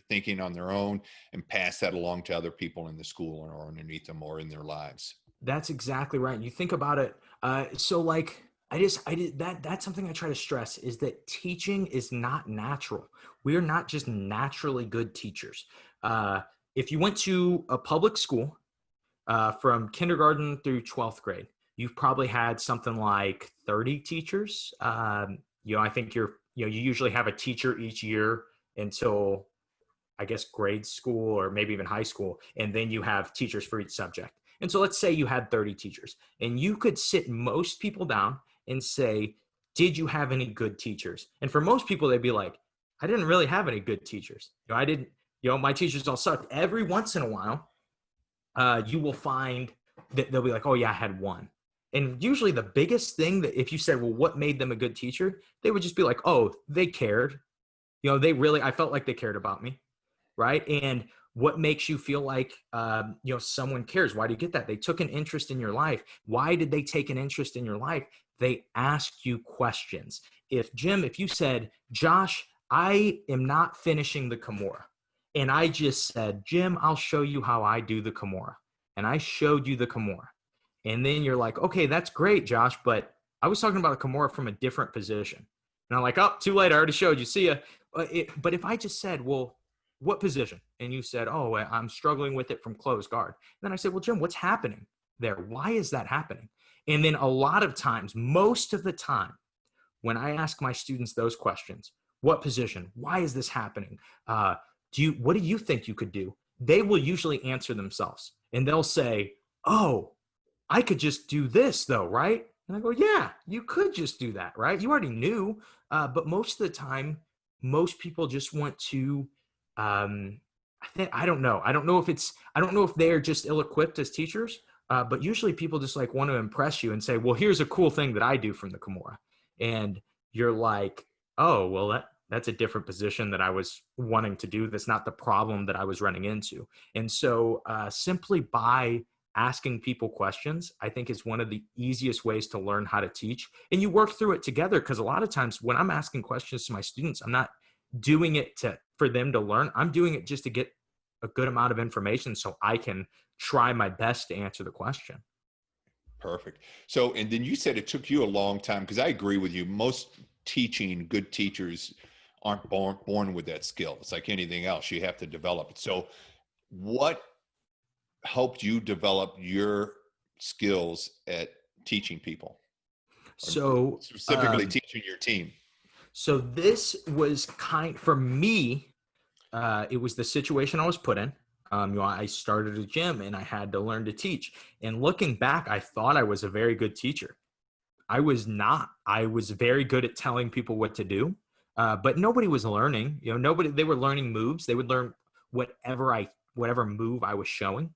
thinking on their own, and pass that along to other people in the school or underneath them or in their lives. That's exactly right. You think about it. So like I did that's something I try to stress is that teaching is not natural. We are not just naturally good teachers. If you went to a public school from kindergarten through 12th grade, you've probably had something like 30 teachers. I think you usually have a teacher each year until I guess grade school or maybe even high school, and then you have teachers for each subject. And so let's say you had 30 teachers, and you could sit most people down and say, did you have any good teachers? And for most people, they'd be like, I didn't really have any good teachers. I didn't, my teachers all sucked. Every once in a while, you will find that they'll be like, oh yeah, I had one. And usually the biggest thing that if you said, well, what made them a good teacher? They would just be like, oh, they cared. I felt like they cared about me. Right. And what makes you feel like, someone cares? Why do you get that? They took an interest in your life. Why did they take an interest in your life? They asked you questions. If you said, Josh, I am not finishing the Kimura. And I just said, Jim, I'll show you how I do the Kimura. And I showed you the Kimura. And then you're like, okay, that's great, Josh. But I was talking about the Kimura from a different position. And I'm like, oh, too late. I already showed you. See ya. But if I just said, well, what position? And you said, oh, I'm struggling with it from closed guard. And then I said, well, Jim, what's happening there? Why is that happening? And then a lot of times, most of the time, when I ask my students those questions, what position? Why is this happening? What do you think you could do? They will usually answer themselves. And they'll say, oh, I could just do this though, right? And I go, yeah, you could just do that, right? You already knew. But most of the time, most people just want to, I don't know. I don't know if they're just ill-equipped as teachers, but usually people just like want to impress you and say, well, here's a cool thing that I do from the Kimura. And you're like, oh, well, that's a different position that I was wanting to do. That's not the problem that I was running into. And so simply by asking people questions, I think is one of the easiest ways to learn how to teach. And you work through it together, because a lot of times when I'm asking questions to my students, I'm not doing it for them to learn. I'm doing it just to get a good amount of information so I can try my best to answer the question. Perfect. So, and then you said it took you a long time, because I agree with you. Most good teachers aren't born with that skill. It's like anything else. You have to develop it. So what helped you develop your skills at teaching people? So specifically teaching your team. So this was for me, it was the situation I was put in. I started a gym and I had to learn to teach. And looking back, I thought I was a very good teacher. I was not. I was very good at telling people what to do, but nobody was learning. They were learning moves. They would learn whatever move I was showing.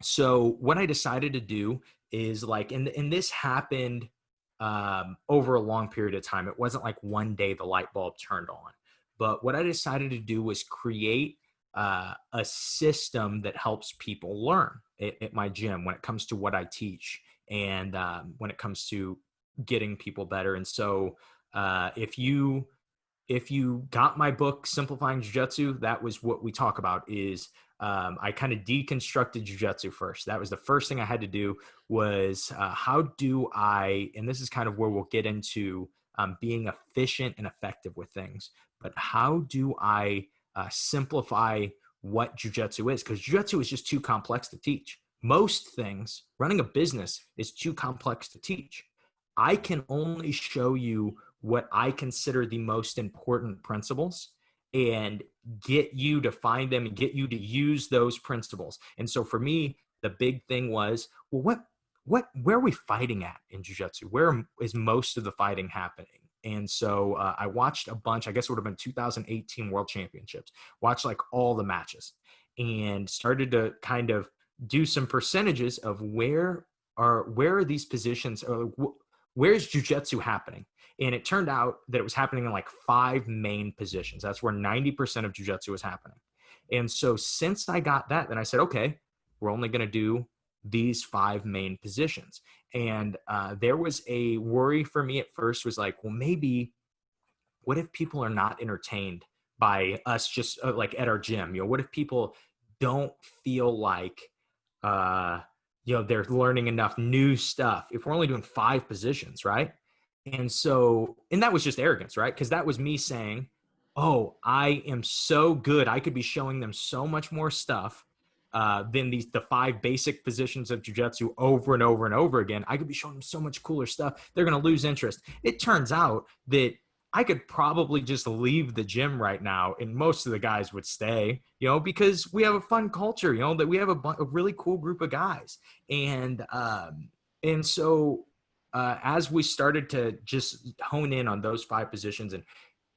So what I decided to do is and this happened over a long period of time. It wasn't like one day the light bulb turned on. But what I decided to do was create a system that helps people learn at my gym when it comes to what I teach and when it comes to getting people better. And so if you got my book, Simplifying Jiu-Jitsu, that was what we talk about is I kind of deconstructed jiu-jitsu first. That was the first thing I had to do was how do I, and this is kind of where we'll get into being efficient and effective with things, but how do I simplify what jiu-jitsu is? Because jiu-jitsu is just too complex to teach. Most things, running a business is too complex to teach. I can only show you what I consider the most important principles and get you to find them and get you to use those principles. And so for me, the big thing was, well, where are we fighting at in jiu-jitsu? Where is most of the fighting happening? And so I watched a bunch, I guess it would have been 2018 World Championships, watched like all the matches and started to kind of do some percentages of where are these positions, or where's jiu-jitsu happening? And it turned out that it was happening in like 5 main positions. That's where 90% of jiu-jitsu was happening. And so since I got that, then I said, okay, we're only going to do these 5 main positions. And there was a worry for me at first, was like, well, maybe what if people are not entertained by us just like at our gym? What if people don't feel like, uh, they're learning enough new stuff if we're only doing 5 positions, right? And that was just arrogance, right? Because that was me saying, oh, I am so good, I could be showing them so much more stuff than the 5 basic positions of jiu-jitsu over and over and over again. I could be showing them so much cooler stuff. They're going to lose interest. It turns out that I could probably just leave the gym right now and most of the guys would stay, because we have a fun culture, that we have a really cool group of guys. And as we started to just hone in on those 5 positions and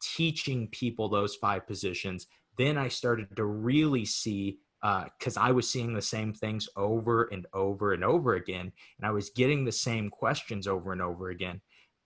teaching people those 5 positions, then I started to really see, because I was seeing the same things over and over and over again, and I was getting the same questions over and over again.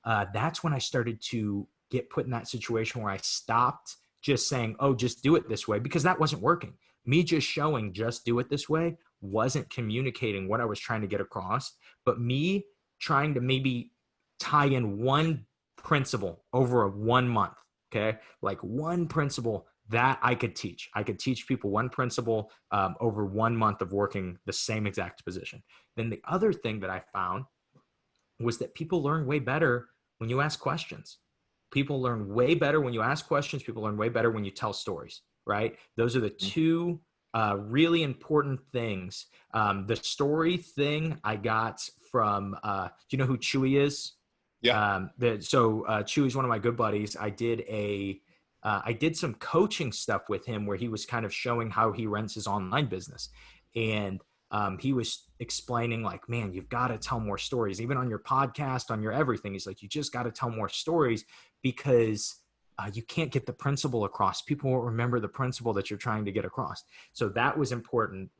That's when I started to get put in that situation where I stopped just saying, oh, just do it this way, because that wasn't working. Me just showing just do it this way wasn't communicating what I was trying to get across, but me trying to maybe tie in one principle over a 1 month. Okay. Like one principle that I could teach. I could teach people one principle over 1 month of working the same exact position. Then the other thing that I found was that people learn way better when you ask questions. People learn way better when you ask questions. People learn way better when you tell stories, right? Those are the 2 really important things. The story thing I got from, do you know who Chewy is? Yeah. Chewy's one of my good buddies. I did some coaching stuff with him where he was kind of showing how he runs his online business. And he was explaining like, man, you've got to tell more stories, even on your podcast, on your everything. He's like, you just got to tell more stories because you can't get the principle across. People won't remember the principle that you're trying to get across. So that was important.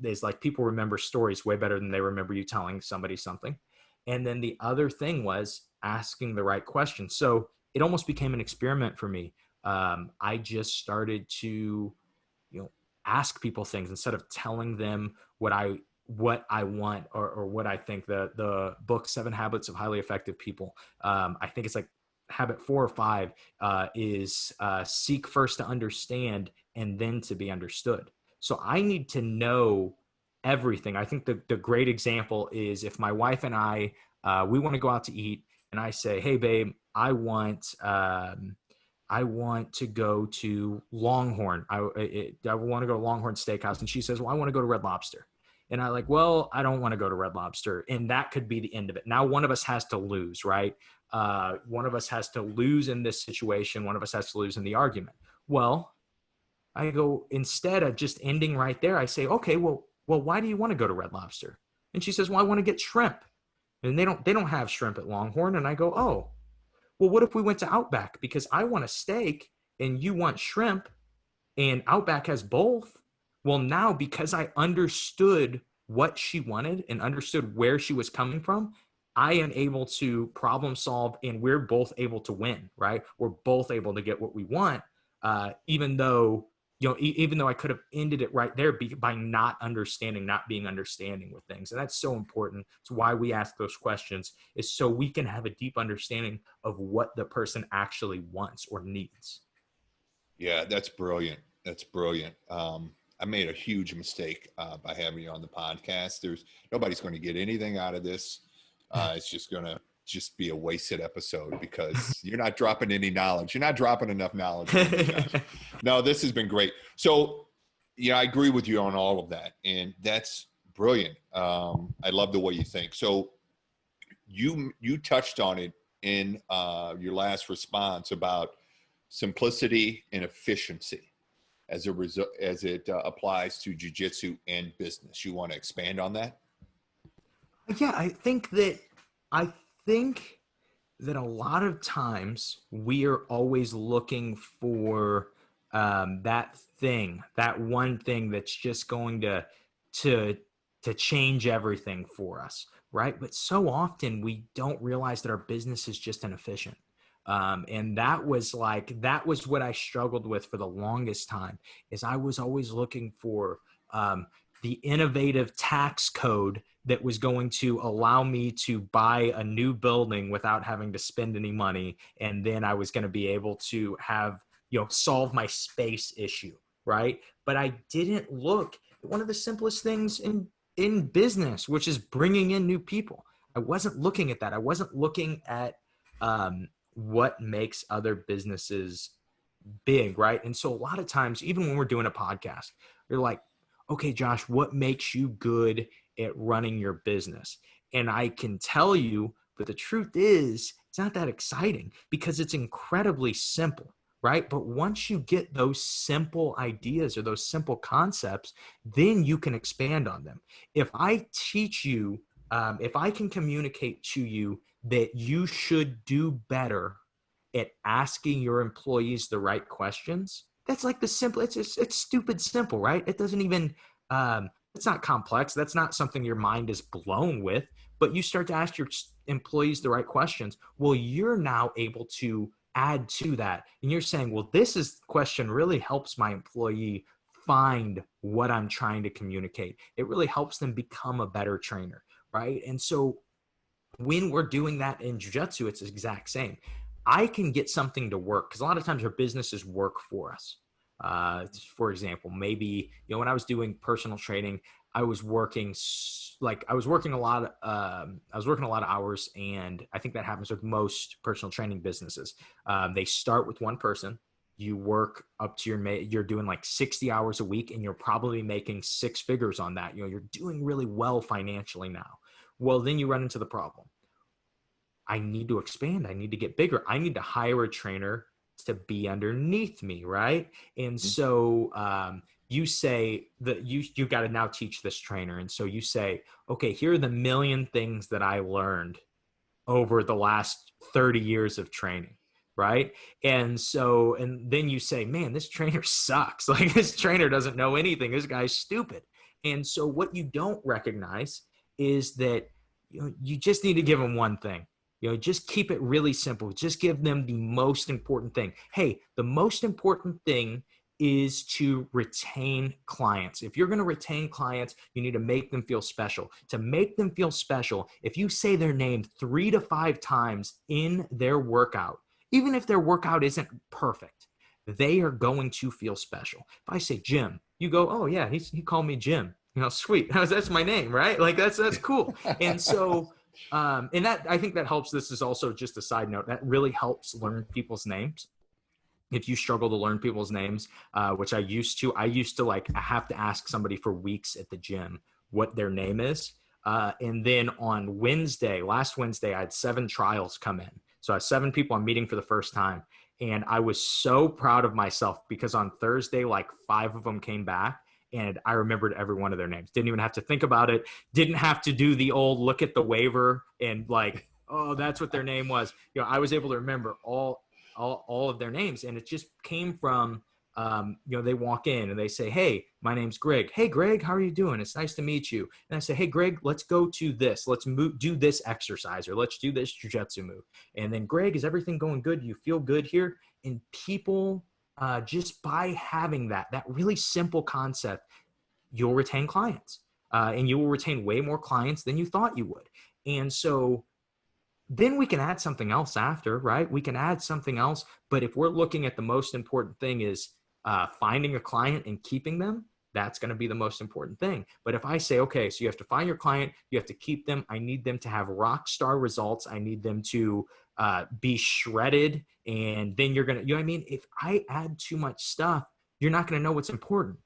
Is like people remember stories way better than they remember you telling somebody something. And then the other thing was asking the right question. So it almost became an experiment for me. I just started to, ask people things instead of telling them what I want or what I think. The book 7 Habits of Highly Effective People. I think it's like habit 4 or 5 is seek first to understand and then to be understood. So I need to know everything. I think the great example is if my wife and I, we want to go out to eat and I say, hey babe, I want to go to Longhorn. I want to go to Longhorn Steakhouse. And she says, well, I want to go to Red Lobster. And I like, well, I don't want to go to Red Lobster. And that could be the end of it. Now, one of us has to lose, right? One of us has to lose in this situation. One of us has to lose in the argument. Well, I go, instead of just ending right there, I say, okay, well, why do you want to go to Red Lobster? And she says, well, I want to get shrimp. And they don't have shrimp at Longhorn. And I go, oh, well, what if we went to Outback? Because I want a steak and you want shrimp and Outback has both. Well, now because I understood what she wanted and understood where she was coming from, I am able to problem solve and we're both able to win, right? We're both able to get what we want, even though I could have ended it right there by not being understanding with things. And that's so important. It's why we ask those questions, is so we can have a deep understanding of what the person actually wants or needs. Yeah, that's brilliant. That's brilliant. I made a huge mistake by having you on the podcast. Nobody's going to get anything out of this. It's just going to be a wasted episode because you're not dropping any knowledge. You're not dropping enough knowledge. No, this has been great. So, I agree with you on all of that. And that's brilliant. I love the way you think. So you touched on it in your last response about simplicity and efficiency as it applies to jiu-jitsu and business. You want to expand on that? Yeah, I think that a lot of times we are always looking for that one thing that's just going to change everything for us, right? But so often we don't realize that our business is just inefficient. And that was what I struggled with for the longest time, is I was always looking for the innovative tax code that was going to allow me to buy a new building without having to spend any money. And then I was going to be able to have, solve my space issue. Right. But I didn't look at one of the simplest things in business, which is bringing in new people. I wasn't looking at that. I wasn't looking at what makes other businesses big, right? And so a lot of times, even when we're doing a podcast, you're like, okay, Josh, what makes you good at running your business? And I can tell you, but the truth is, it's not that exciting because it's incredibly simple, right? But once you get those simple ideas or those simple concepts, then you can expand on them. If I teach you, if I can communicate to you that you should do better at asking your employees the right questions, that's like the simple, it's stupid simple, right? It doesn't even, it's not complex. That's not something your mind is blown with, but you start to ask your employees the right questions. Well, you're now able to add to that. And you're saying, well, this question really helps my employee find what I'm trying to communicate. It really helps them become a better trainer, right? And so when we're doing that in jiu-jitsu, it's the exact same. I can get something to work because a lot of times our businesses work for us. For example, maybe, when I was doing personal training, I was working a lot. I was working a lot of hours, and I think that happens with most personal training businesses. They start with one person. You work up to you're doing like 60 hours a week, and you're probably making six figures on that. You're doing really well financially now. Well, then you run into the problem. I need to expand. I need to get bigger. I need to hire a trainer to be underneath me, right? And so you say that you got to now teach this trainer. And so you say, okay, here are the million things that I learned over the last 30 years of training, right? And then you say, man, this trainer sucks. Like, this trainer doesn't know anything. This guy's stupid. And so what you don't recognize is that you just need to give them one thing. Just keep it really simple. Just give them the most important thing. Hey, the most important thing is to retain clients. If you're going to retain clients, you need to make them feel special. To make them feel special, if you say their name 3 to 5 times in their workout, even if their workout isn't perfect, they are going to feel special. If I say Jim, you go, oh yeah, he called me Jim. Sweet. That's my name, right? Like that's cool. And so, and that, I think that helps. This is also just a side note that really helps learn people's names. If you struggle to learn people's names, which I used to I have to ask somebody for weeks at the gym what their name is. And then on last Wednesday, I had 7 trials come in. So I have 7 people I'm meeting for the first time. And I was so proud of myself because on Thursday, like 5 of them came back. And I remembered every one of their names. Didn't even have to think about it. Didn't have to do the old look at the waiver and like, oh, that's what their name was. I was able to remember all of their names. And it just came from, they walk in and they say, hey, my name's Greg. Hey, Greg, how are you doing? It's nice to meet you. And I say, hey, Greg, let's go to this. Let's do this exercise, or let's do this jiu-jitsu move. And then, Greg, is everything going good? You feel good here? And people, just by having that really simple concept, you'll retain clients, and you will retain way more clients than you thought you would. And so then we can add something else after, right? We can add something else. But if we're looking at the most important thing is finding a client and keeping them, that's going to be the most important thing. But if I say, okay, so you have to find your client, you have to keep them. I need them to have rock star results. I need them to be shredded. And then you're going to, if I add too much stuff, you're not going to know what's important.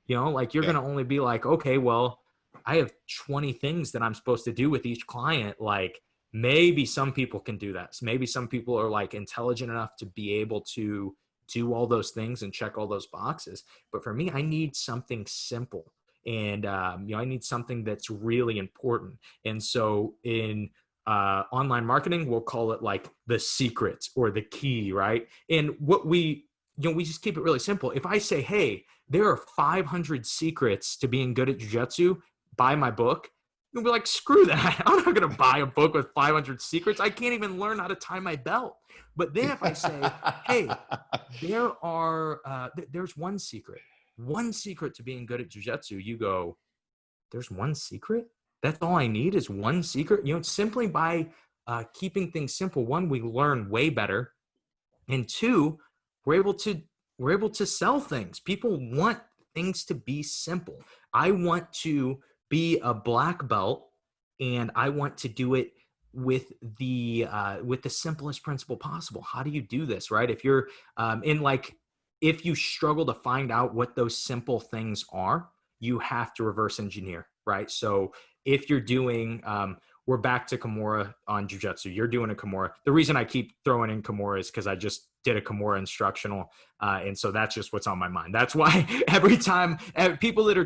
Like you're going to only be like, okay, well, I have 20 things that I'm supposed to do with each client. Like maybe some people can do that. So maybe some people are like intelligent enough to be able to do all those things and check all those boxes. But for me, I need something simple. And, I need something that's really important. And so in online marketing, we'll call it like the secret or the key, right? And what we just keep it really simple. If I say, hey, there are 500 secrets to being good at jiu-jitsu, buy my book. You'll be like, screw that. I'm not going to buy a book with 500 secrets. I can't even learn how to tie my belt. But then if I say, hey, there's one secret to being good at jiu-jitsu, you go, there's one secret. That's all I need is one secret. Simply by keeping things simple, one, we learn way better, and two, we're able to we're able to sell things. People want things to be simple. I want to be a black belt, and I want to do it with the simplest principle possible. How do you do this, right? If you're if you struggle to find out what those simple things are, you have to reverse engineer, right? So if you're doing we're back to Kimura on jiu-jitsu. You're doing a Kimura. The reason I keep throwing in Kimura is because I just did a Kimura instructional. And so that's just what's on my mind. That's why every time people that are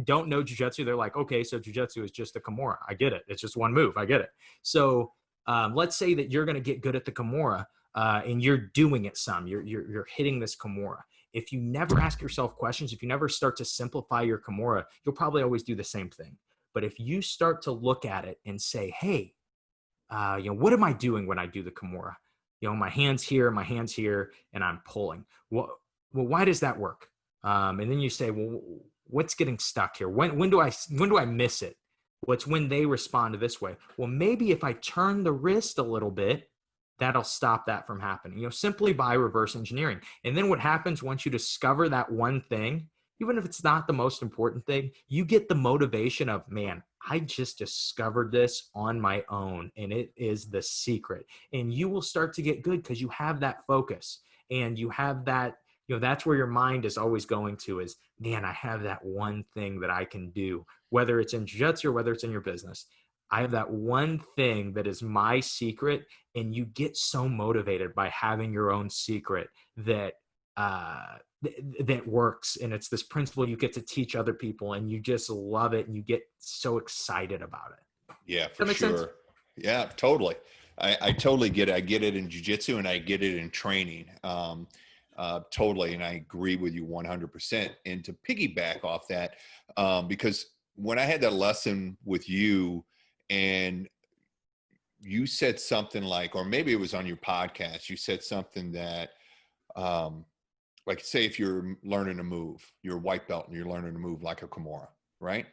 don't know jiu-jitsu, they're like, okay, so jiu-jitsu is just a Kimura. I get it. It's just one move. I get it. So let's say that you're going to get good at the Kimura and you're doing it some. You're hitting this Kimura. If you never ask yourself questions, if you never start to simplify your Kimura, you'll probably always do the same thing. But if you start to look at it and say, hey, what am I doing when I do the Kimura? My hand's here, and I'm pulling. Well, why does that work? And then you say, well, what's getting stuck here? When do I miss it? What's when they respond this way? Well, maybe if I turn the wrist a little bit, that'll stop that from happening, simply by reverse engineering. And then what happens once you discover that one thing, even if it's not the most important thing, you get the motivation of, man, I just discovered this on my own, and it is the secret. And you will start to get good because you have that focus, and you have that, that's where your mind is always going to is, man, I have that one thing that I can do, whether it's in jiu-jitsu or whether it's in your business. I have that one thing that is my secret, and you get so motivated by having your own secret that that works, and it's this principle you get to teach other people, and you just love it, and you get so excited about it. Yeah, for sure. Sense? Yeah, totally. I totally get it. I get it in jiu-jitsu, and I get it in training. Totally. And I agree with you 100%. And to piggyback off that, because when I had that lesson with you, and you said something like, or maybe it was on your podcast, you said something that, like, say if you're learning a move, you're a white belt and you're learning a move like a Kimura, right?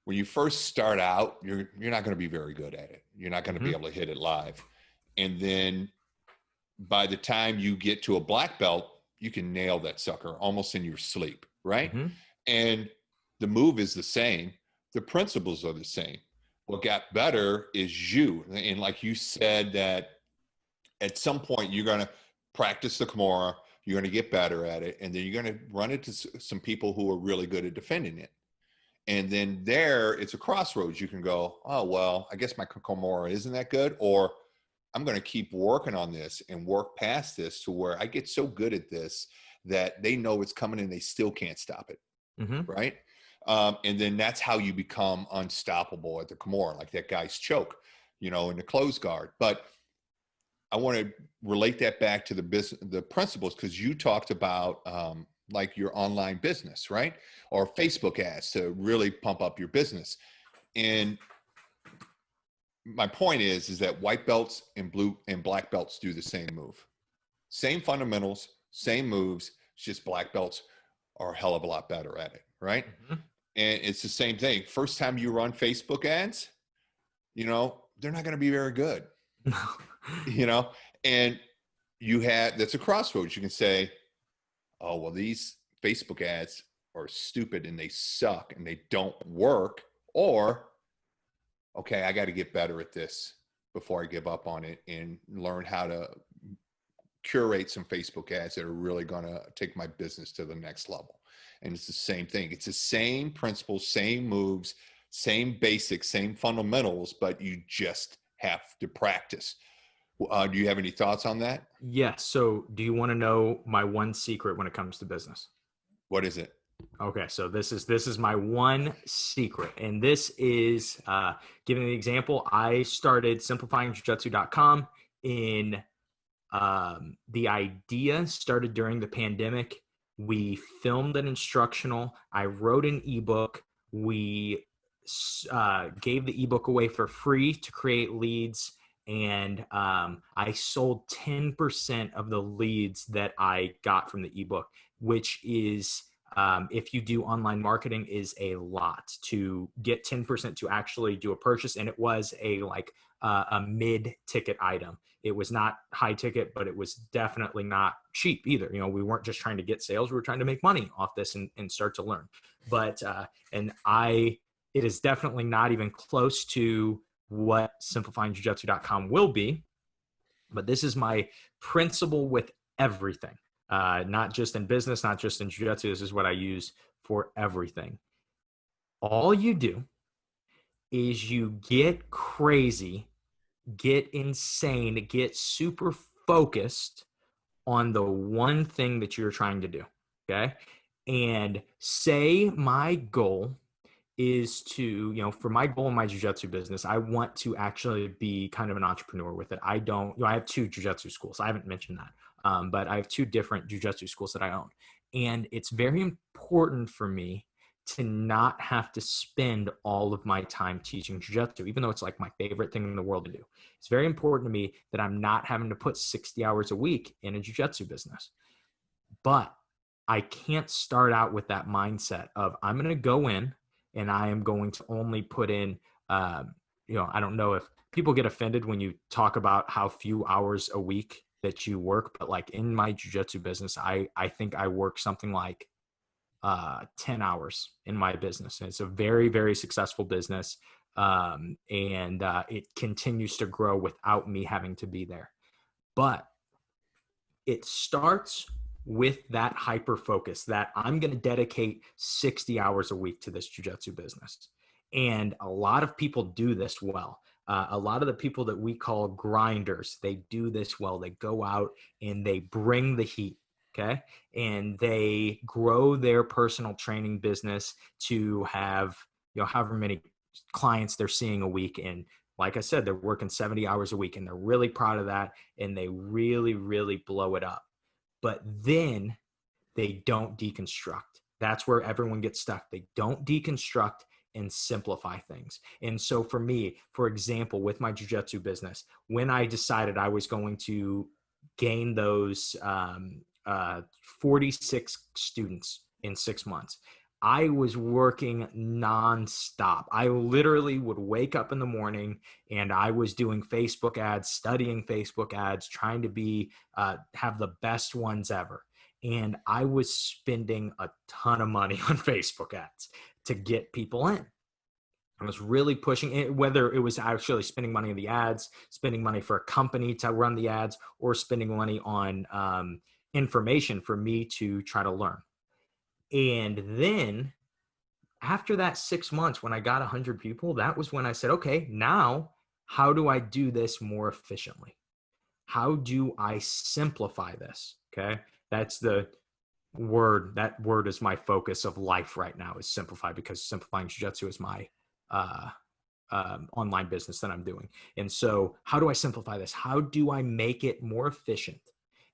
When you first start out, you're not going to be very good at it. You're not going to be able to hit it live. And then by the time you get to a black belt, you can nail that sucker almost in your sleep, right? And the move is the same. The principles are the same. What got better is you. And like you said, that at some point you're going to practice the Kimura, you're going to get better at it, and then you're going to run into some people who are really good at defending it. And then there, it's a crossroads. You can go, oh, well, I guess my Kimura isn't that good, or I'm going to keep working on this and work past this to where I get so good at this that they know it's coming and they still can't stop it, right? And then that's how you become unstoppable at the Kimura, like that guy's choke, in the close guard. But I want to relate that back to the principles, because you talked about like your online business, right? Or Facebook ads to really pump up your business. And my point is that white belts and blue and black belts do the same move. Same fundamentals, same moves. It's just black belts are a hell of a lot better at it, right? And it's the same thing. First time you run Facebook ads, they're not going to be very good. And that's a crossroads. You can say, oh, well, these Facebook ads are stupid and they suck and they don't work. Or, okay, I got to get better at this before I give up on it and learn how to curate some Facebook ads that are really going to take my business to the next level. And it's the same thing. It's the same principles, same moves, same basics, same fundamentals, but you just have to practice. Do you have any thoughts on that? Yes. So do you want to know my one secret when it comes to business? What is it? Okay. So this is my one secret. And this is giving an example. I started simplifyingjiu-jitsu.com in the idea started during the pandemic. We filmed an instructional. I wrote an ebook. We gave the ebook away for free to create leads. And I sold 10% of the leads that I got from the ebook, which is if you do online marketing, is a lot. To get 10% to actually do a purchase. And it was a mid-ticket item. It was not high ticket, but it was definitely not cheap either. We weren't just trying to get sales. We were trying to make money off this and start to learn. But, it is definitely not even close to what simplifyingjujitsu.com will be. But this is my principle with everything, not just in business, not just in jiu-jitsu. This is what I use for everything. All you do is you get crazy, get insane, get super focused on the one thing that you're trying to do. Okay. And say my goal is to, for my goal in my jiu-jitsu business, I want to actually be kind of an entrepreneur with it. I have 2 jiu-jitsu schools. I haven't mentioned that. But I have 2 different jiu-jitsu schools that I own. And it's very important for me to not have to spend all of my time teaching jiu-jitsu, even though it's like my favorite thing in the world to do. It's very important to me that I'm not having to put 60 hours a week in a jiu-jitsu business. But I can't start out with that mindset of I'm going to go in and I am going to only put in, I don't know if people get offended when you talk about how few hours a week that you work, but like in my jiu-jitsu business, I think I work something like 10 hours in my business. And it's a very, very successful business. It continues to grow without me having to be there. But it starts with that hyper focus that I'm going to dedicate 60 hours a week to this jiu-jitsu business. And a lot of people do this well. A lot of the people that we call grinders, they do this well. They go out and they bring the heat. Okay. And they grow their personal training business to have, however many clients they're seeing a week. And like I said, they're working 70 hours a week and they're really proud of that. And they really, really blow it up. But then they don't deconstruct. That's where everyone gets stuck. They don't deconstruct and simplify things. And so for me, for example, with my jiu-jitsu business, when I decided I was going to gain those 46 students in 6 months, I was working nonstop. I literally would wake up in the morning and I was doing Facebook ads, studying Facebook ads, trying to have the best ones ever. And I was spending a ton of money on Facebook ads to get people in. I was really pushing it, whether it was actually spending money on the ads, spending money for a company to run the ads, or spending money on information for me to try to learn. And then after that 6 months, when I got 100 people, that was when I said, okay, now how do I do this more efficiently? How do I simplify this? Okay. That's the word. That word is my focus of life right now, is simplify, because simplifying jiu-jitsu is my online business that I'm doing. And so how do I simplify this? How do I make it more efficient?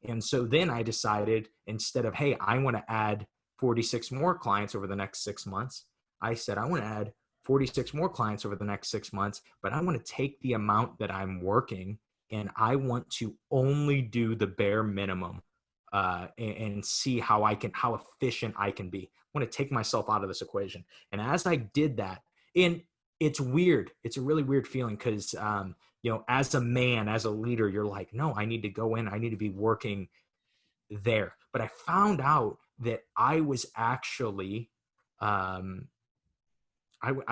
And so then I decided, instead of, hey, I want to add 46 more clients over the next 6 months, I said, I want to add 46 more clients over the next 6 months, but I want to take the amount that I'm working and I want to only do the bare minimum and see how efficient I can be. I want to take myself out of this equation. And as I did that, and it's weird, it's a really weird feeling, because, as a man, as a leader, you're like, no, I need to go in, I need to be working there. But I found out that I was actually, I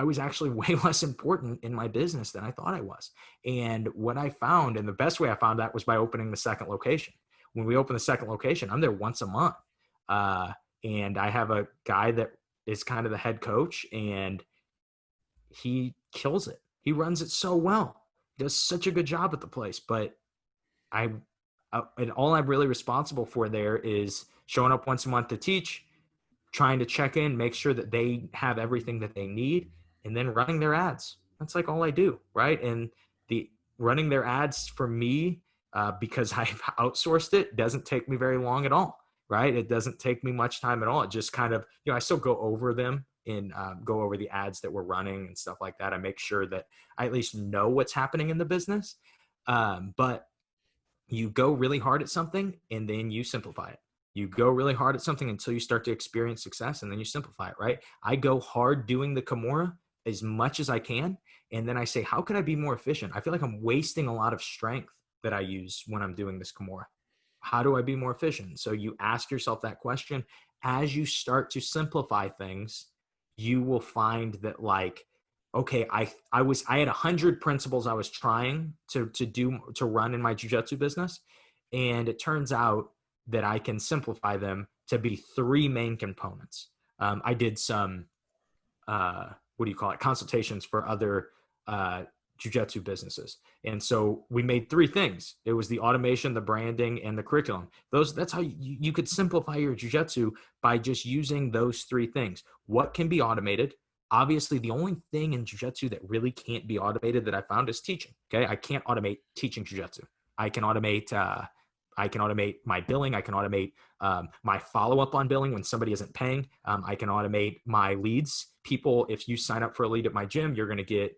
was actually way less important in my business than I thought I was. And what I found, and the best way I found that, was by opening the second location. When we open the second location, I'm there once a month. And I have a guy that is kind of the head coach, and he kills it. He runs it so well. He does such a good job at the place. But and all I'm really responsible for there is showing up once a month to teach, trying to check in, make sure that they have everything that they need, and then running their ads. That's like all I do, right? And the running their ads for me, because I've outsourced it, doesn't take me very long at all, right? It doesn't take me much time at all. It just kind of, I still go over them and go over the ads that we're running and stuff like that. I make sure that I at least know what's happening in the business. But you go really hard at something and then you simplify it. You go really hard at something until you start to experience success, and then you simplify it, right? I go hard doing the Kimura as much as I can. And then I say, how can I be more efficient? I feel like I'm wasting a lot of strength that I use when I'm doing this Kimura. How do I be more efficient? So you ask yourself that question. As you start to simplify things, you will find that, like, okay, I had 100 principles I was trying to run in my jiu-jitsu business. And it turns out that I can simplify them to be three main components. I did some, what do you call it, consultations for other jujitsu businesses. And so we made three things. It was the automation, the branding, and the curriculum. That's how you could simplify your jujitsu, by just using those three things. What can be automated? Obviously, the only thing in jujitsu that really can't be automated that I found is teaching. Okay, I can't automate teaching jujitsu. I can automate. I can automate my billing. I can automate my follow-up on billing when somebody isn't paying. I can automate my leads. People, if you sign up for a lead at my gym, you're going to get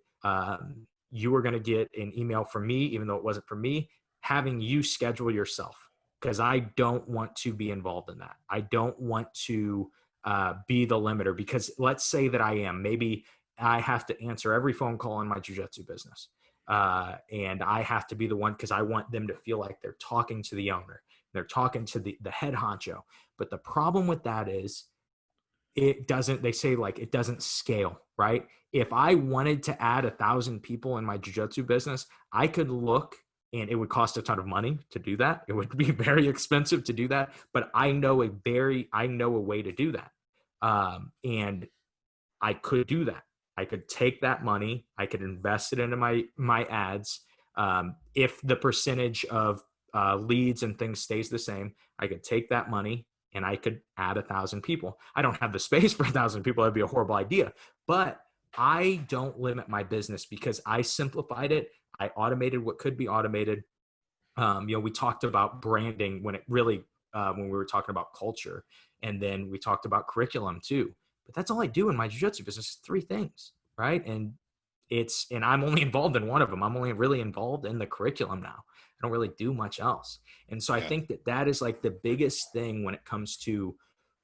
you are going to get an email from me, even though it wasn't from me, having you schedule yourself, because I don't want to be involved in that. I don't want to be the limiter, because let's say that I am. Maybe I have to answer every phone call in my jiu-jitsu business. And I have to be the one, because I want them to feel like they're talking to the owner. They're talking to the head honcho. But the problem with that is they say, like, it doesn't scale, right? If I wanted to add 1,000 people in my jiu-jitsu business, I could look, and it would cost a ton of money to do that. It would be very expensive to do that, but I know a way to do that. And I could do that. I could take that money, I could invest it into my ads. If the percentage of leads and things stays the same, I could take that money and I could add 1,000 people. I don't have the space for 1,000 people. That'd be a horrible idea. But I don't limit my business, because I simplified it. I automated what could be automated. We talked about branding when we were talking about culture, and then we talked about curriculum too. But that's all I do in my jiu-jitsu business is three things, right? And I'm only involved in one of them. I'm only really involved in the curriculum now. I don't really do much else. And so I think that is like the biggest thing when it comes to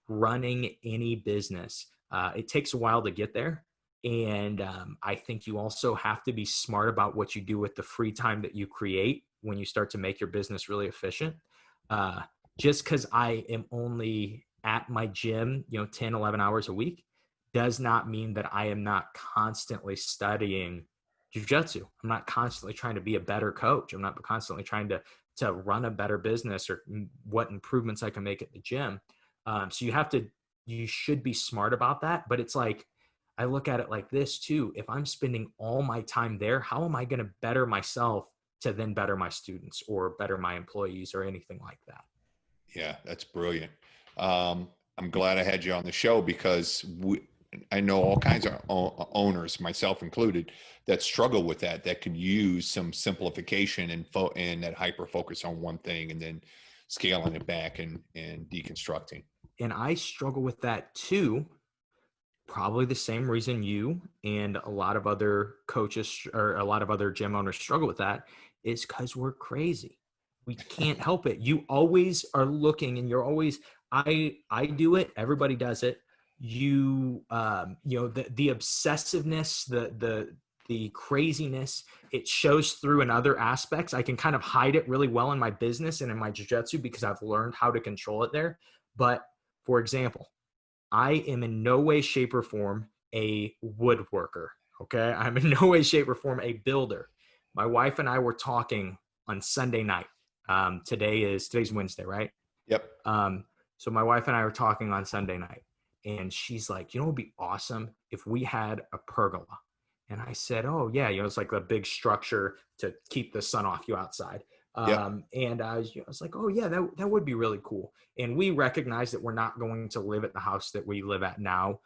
running any business. It takes a while to get there. And I think you also have to be smart about what you do with the free time that you create when you start to make your business really efficient. Just because I am only at my gym, 10, 11 hours a week, does not mean that I am not constantly studying jiu-jitsu. I'm not constantly trying to be a better coach. I'm not constantly trying to run a better business, or what improvements I can make at the gym. So you should be smart about that. But it's like, I look at it like this too. If I'm spending all my time there, how am I going to better myself to then better my students or better my employees or anything like that? Yeah, that's brilliant. I'm glad I had you on the show, because I know all kinds of owners, myself included, that struggle with that could use some simplification and that hyper focus on one thing, and then scaling it back and deconstructing. And I struggle with that too. Probably the same reason you and a lot of other coaches or a lot of other gym owners struggle with that, is because we're crazy. We can't help it. You always are looking, and you're always, I do it. Everybody does it. The obsessiveness, the craziness, it shows through in other aspects. I can kind of hide it really well in my business and in my jiu-jitsu, because I've learned how to control it there. But for example, I am in no way, shape, or form a woodworker. Okay. I'm in no way, shape, or form a builder. My wife and I were talking on Sunday night. Today's Wednesday, right? Yep. So my wife and I were talking on Sunday night, and she's like, it would be awesome if we had a pergola. And I said, oh yeah, it's like a big structure to keep the sun off you outside. And I was like, oh yeah, that would be really cool. And we recognize that we're not going to live at the house that we live at now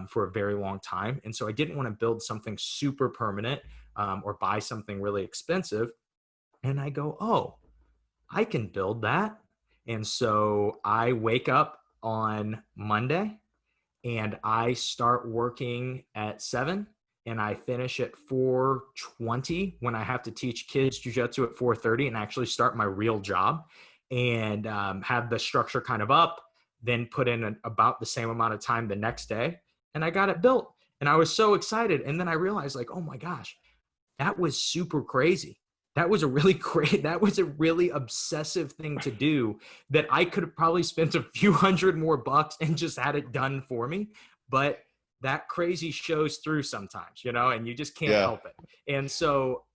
for a very long time. And so I didn't want to build something super permanent or buy something really expensive. And I go, oh, I can build that. And so I wake up on Monday and I start working at 7 and I finish at 4:20 when I have to teach kids jiu-jitsu at 4:30 and actually start my real job. and have the structure kind of up, then put in about the same amount of time the next day, and I got it built. And I was so excited. And then I realized, like, oh my gosh, that was super crazy. That was a really great, that was a really obsessive thing to do, that I could have probably spent a few hundred more bucks and just had it done for me. But that crazy shows through sometimes, and you just can't Yeah. help it. And so,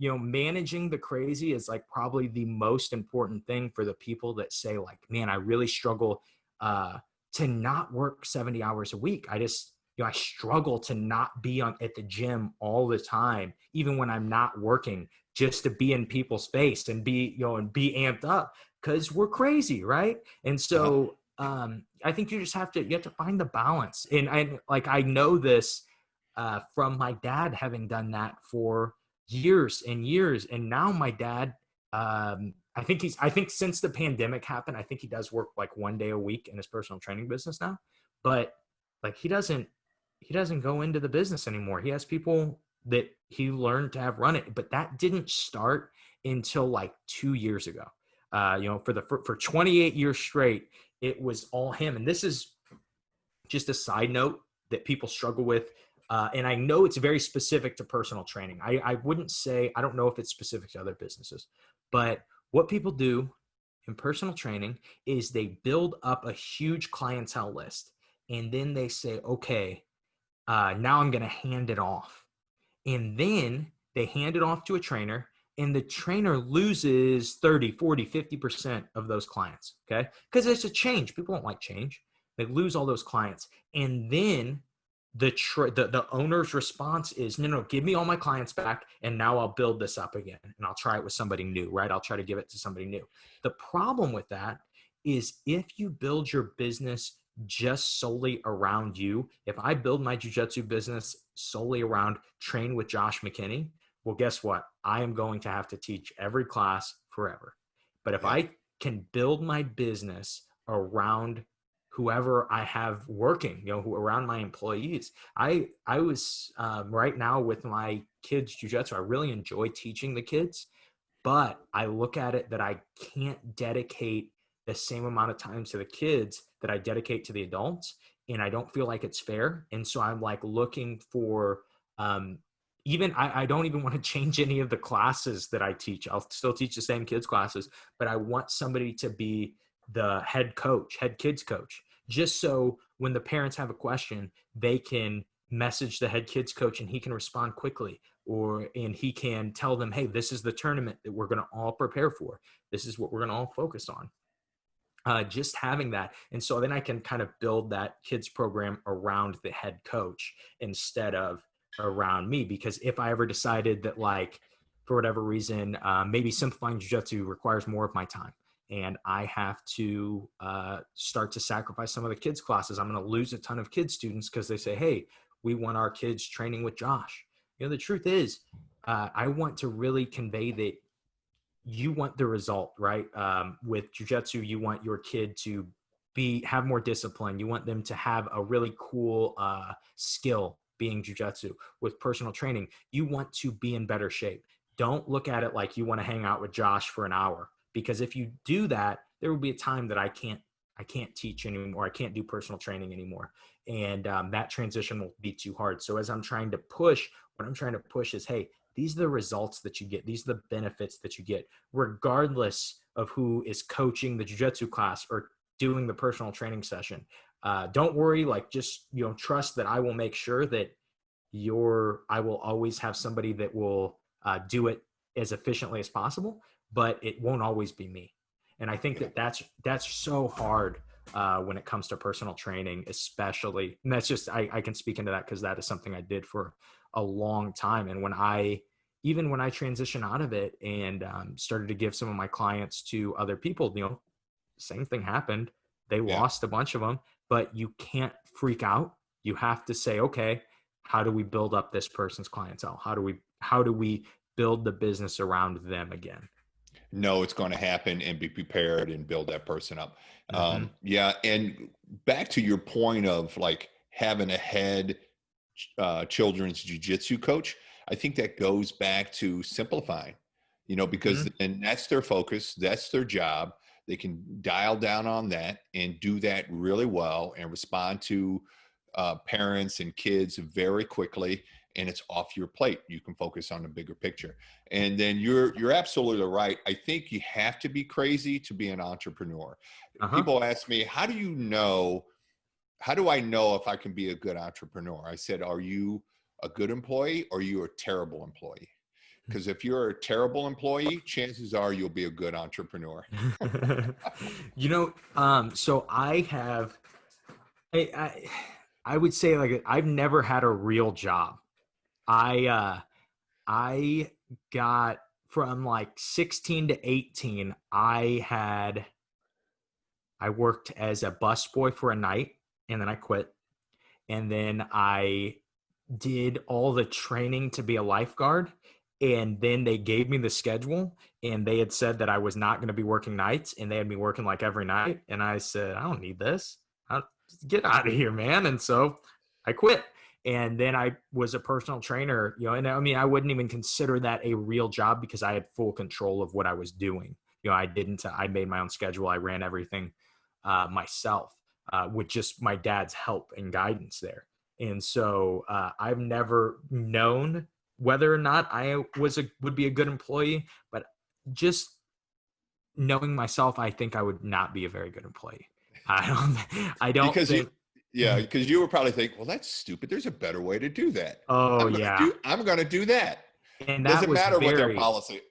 managing the crazy is like probably the most important thing for the people that say, like, man, I really struggle to not work 70 hours a week. I struggle to not be at the gym all the time, even when I'm not working, just to be in people's face and be amped up, because we're crazy, right? And Uh-huh. so I think you have to find the balance. And I know this from my dad having done that for years and years. And now my dad, I think since the pandemic happened, I think he does work like 1 day a week in his personal training business now, but like he doesn't go into the business anymore. He has people that he learned to have run it, but that didn't start until like 2 years ago. For 28 years straight, it was all him. And this is just a side note that people struggle with. And I know it's very specific to personal training. I wouldn't say, I don't know if it's specific to other businesses, but what people do in personal training is they build up a huge clientele list. And then they say, okay, now I'm going to hand it off. And then they hand it off to a trainer, and the trainer loses 30, 40, 50% of those clients. Okay. Because it's a change. People don't like change. They lose all those clients. And then the owner's response is, no, give me all my clients back. And now I'll build this up again. And I'll try it with somebody new, right? I'll try to give it to somebody new. The problem with that is if you build your business just solely around you, if I build my jiu-jitsu business solely around train with Josh McKinney, well, guess what? I am going to have to teach every class forever. But if Yeah. I can build my business around whoever I have working, around my employees, I was right now with my kids jiu-jitsu, I really enjoy teaching the kids, but I look at it that I can't dedicate the same amount of time to the kids that I dedicate to the adults. And I don't feel like it's fair. And so I'm like looking for, I don't even want to change any of the classes that I teach. I'll still teach the same kids classes, but I want somebody to be the head kids coach, just so when the parents have a question, they can message the head kids coach and he can respond quickly, and he can tell them, hey, this is the tournament that we're going to all prepare for. This is what we're going to all focus on. Just having that. And so then I can kind of build that kids program around the head coach instead of around me. Because if I ever decided that, like, for whatever reason, maybe simplifying jiu-jitsu requires more of my time, and I have to start to sacrifice some of the kids classes, I'm going to lose a ton of kids students because they say, hey, we want our kids training with Josh. The truth is, I want to really convey that you want the result, right? With jiu-jitsu, you want your kid to have more discipline. You want them to have a really cool skill being jiu-jitsu. With personal training, you want to be in better shape. Don't look at it like you want to hang out with Josh for an hour, because if you do that, there will be a time that I can't teach anymore. I can't do personal training anymore. And that transition will be too hard. So as what I'm trying to push is, hey, these are the results that you get. These are the benefits that you get, regardless of who is coaching the jiu-jitsu class or doing the personal training session. Don't worry, just, trust that I will make sure that I will always have somebody that will do it as efficiently as possible, but it won't always be me. And I think that's so hard when it comes to personal training, especially. And that's just, I can speak into that because that is something I did for a long time. And even when I transitioned out of it and started to give some of my clients to other people, same thing happened. They lost a bunch of them, but you can't freak out. You have to say, okay, how do we build up this person's clientele? How do we build the business around them again? Know it's going to happen and be prepared and build that person up. Mm-hmm. Yeah. And back to your point of like having a head children's jiu-jitsu coach, I think that goes back to simplifying. because then that's their focus, that's their job. They can dial down on that and do that really well and respond to parents and kids very quickly, and it's off your plate. You can focus on the bigger picture. And then you're absolutely right. I think you have to be crazy to be an entrepreneur. Uh-huh. People ask me, how do I know if I can be a good entrepreneur? I said, are you a good employee or are you a terrible employee? Because if you're a terrible employee, chances are you'll be a good entrepreneur. So I would say, like, I've never had a real job. I got from like 16 to 18, I worked as a busboy for a night, and then I quit. And then I did all the training to be a lifeguard. And then they gave me the schedule, and they had said that I was not going to be working nights, and they had me working like every night. And I said, I don't need this. Get out of here, man. And so I quit. And then I was a personal trainer, and I mean, I wouldn't even consider that a real job because I had full control of what I was doing. I made my own schedule. I ran everything myself with just my dad's help and guidance there. And so I've never known whether or not I would be a good employee, but just knowing myself, I think I would not be a very good employee. I don't because think. because you would probably think, well, that's stupid. There's a better way to do that. Oh yeah. I'm going to do that. And that Doesn't was matter what their policy.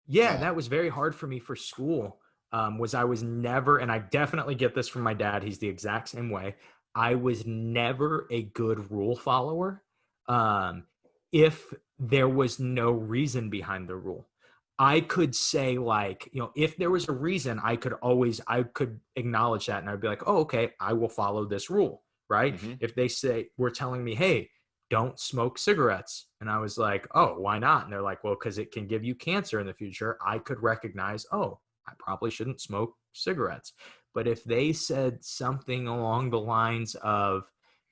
Yeah, that was very hard for me for school. I was never, and I definitely get this from my dad. He's the exact same way. I was never a good rule follower. If there was no reason behind the rule, I could say, like, if there was a reason, I could acknowledge that. And I'd be like, oh, okay, I will follow this rule. Right. Mm-hmm. If they were telling me, hey, don't smoke cigarettes. And I was like, oh, why not? And they're like, well, because it can give you cancer in the future. I could recognize, oh, I probably shouldn't smoke cigarettes. But if they said something along the lines of,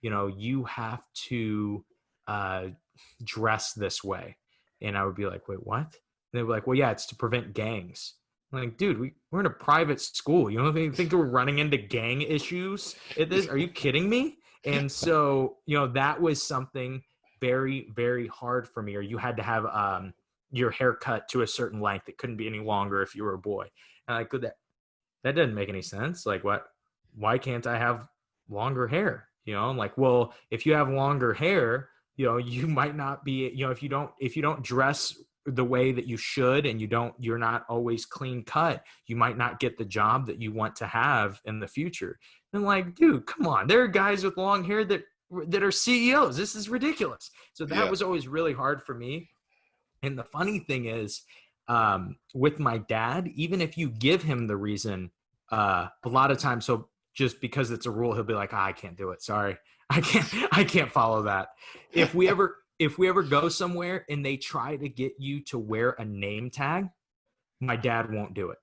you have to dress this way. And I would be like, wait, what? And they were like, well, yeah, it's to prevent gangs. I'm like, dude, we're in a private school. You don't think we're running into gang issues at this? Are you kidding me? And so, that was something very, very hard for me. Or you had to have your hair cut to a certain length. It couldn't be any longer if you were a boy. And I could, that doesn't make any sense. Like, what? Why can't I have longer hair? I'm like, well, if you have longer hair, you might not be, if you don't dress the way that you should, and you're not always clean cut, you might not get the job that you want to have in the future. And like, dude, come on. There are guys with long hair that are CEOs. This is ridiculous. So that was always really hard for me. And the funny thing is, with my dad, even if you give him the reason, a lot of times, so just because it's a rule, he'll be like, I can't do it. Sorry. I can't follow that. If we ever go somewhere and they try to get you to wear a name tag, my dad won't do it.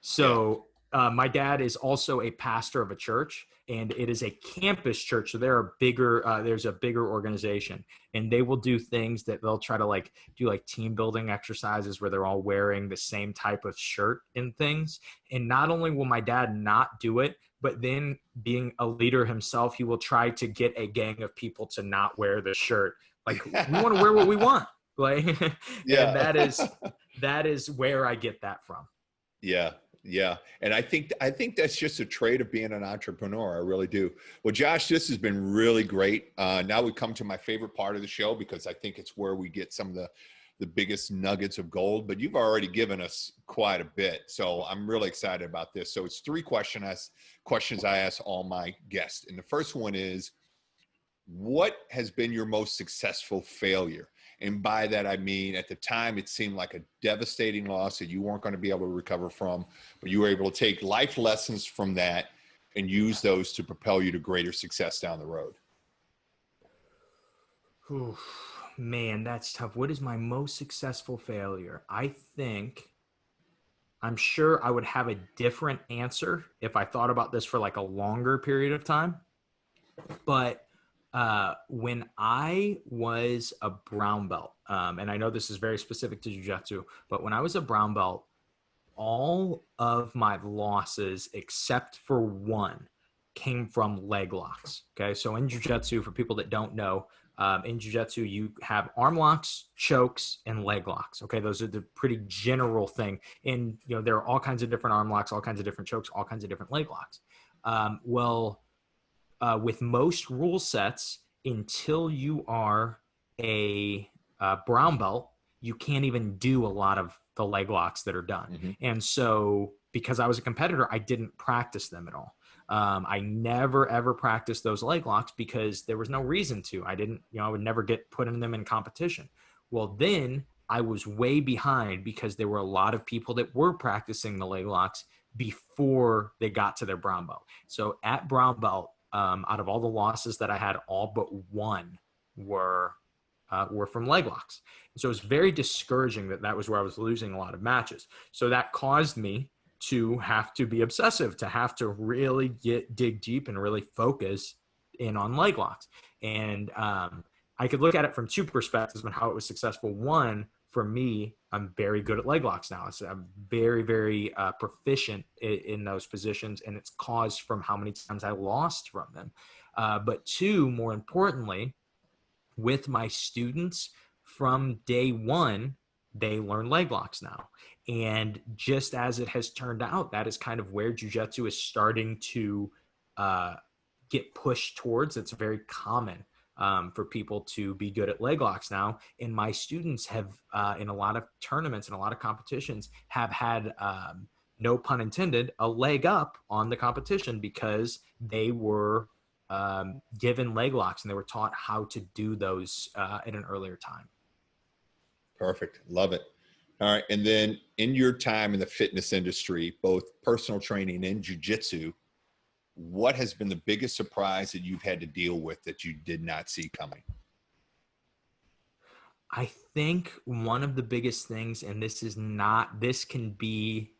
So my dad is also a pastor of a church, and it is a campus church. So there's a bigger organization, and they will do things that they'll try to do team building exercises where they're all wearing the same type of shirt and things. And not only will my dad not do it, but then being a leader himself, he will try to get a gang of people to not wear the shirt. Like, we want to wear what we want. Like, and that is where I get that from. Yeah. Yeah. And I think that's just a trait of being an entrepreneur. I really do. Well, Josh, this has been really great. Now we come to my favorite part of the show, because I think it's where we get some of the biggest nuggets of gold, but you've already given us quite a bit. So I'm really excited about this. So it's 3 questions I ask all my guests. And the first one is, what has been your most successful failure? And by that, I mean, at the time, it seemed like a devastating loss that you weren't going to be able to recover from, but you were able to take life lessons from that and use those to propel you to greater success down the road. Oof, man, that's tough. What is my most successful failure? I'm sure I would have a different answer if I thought about this for like a longer period of time. But When I was a brown belt, and I know this is very specific to jiu-jitsu, but when I was a brown belt, all of my losses except for one came from leg locks. Okay. So in jiu-jitsu, for people that don't know, in jiu-jitsu, you have arm locks, chokes, and leg locks. Okay. Those are the pretty general thing. And, there are all kinds of different arm locks, all kinds of different chokes, all kinds of different leg locks. With most rule sets, until you are a brown belt, you can't even do a lot of the leg locks that are done. Mm-hmm. And so, because I was a competitor, I didn't practice them at all. I never ever practiced those leg locks because there was no reason to. I didn't, I would never get put in them in competition. Well, then I was way behind because there were a lot of people that were practicing the leg locks before they got to their brown belt. So at brown belt, out of all the losses that I had, all but one were from leg locks. And so it was very discouraging that was where I was losing a lot of matches. So that caused me to have to be obsessive, to have to really dig deep and really focus in on leg locks. And I could look at it from two perspectives on how it was successful. One, for me, I'm very good at leg locks now. So I'm very, very proficient in those positions, and it's caused from how many times I lost from them. But two, more importantly, with my students from day one, they learn leg locks now. And just as it has turned out, that is kind of where jiu-jitsu is starting to get pushed towards. It's very common for people to be good at leg locks now. And my students have, in a lot of tournaments and a lot of competitions, have had, no pun intended, a leg up on the competition because they were given leg locks and they were taught how to do those at an earlier time. Perfect. Love it. All right. And then in your time in the fitness industry, both personal training and jiu-jitsu, what has been the biggest surprise that you've had to deal with that you did not see coming? I think one of the biggest things, and this can be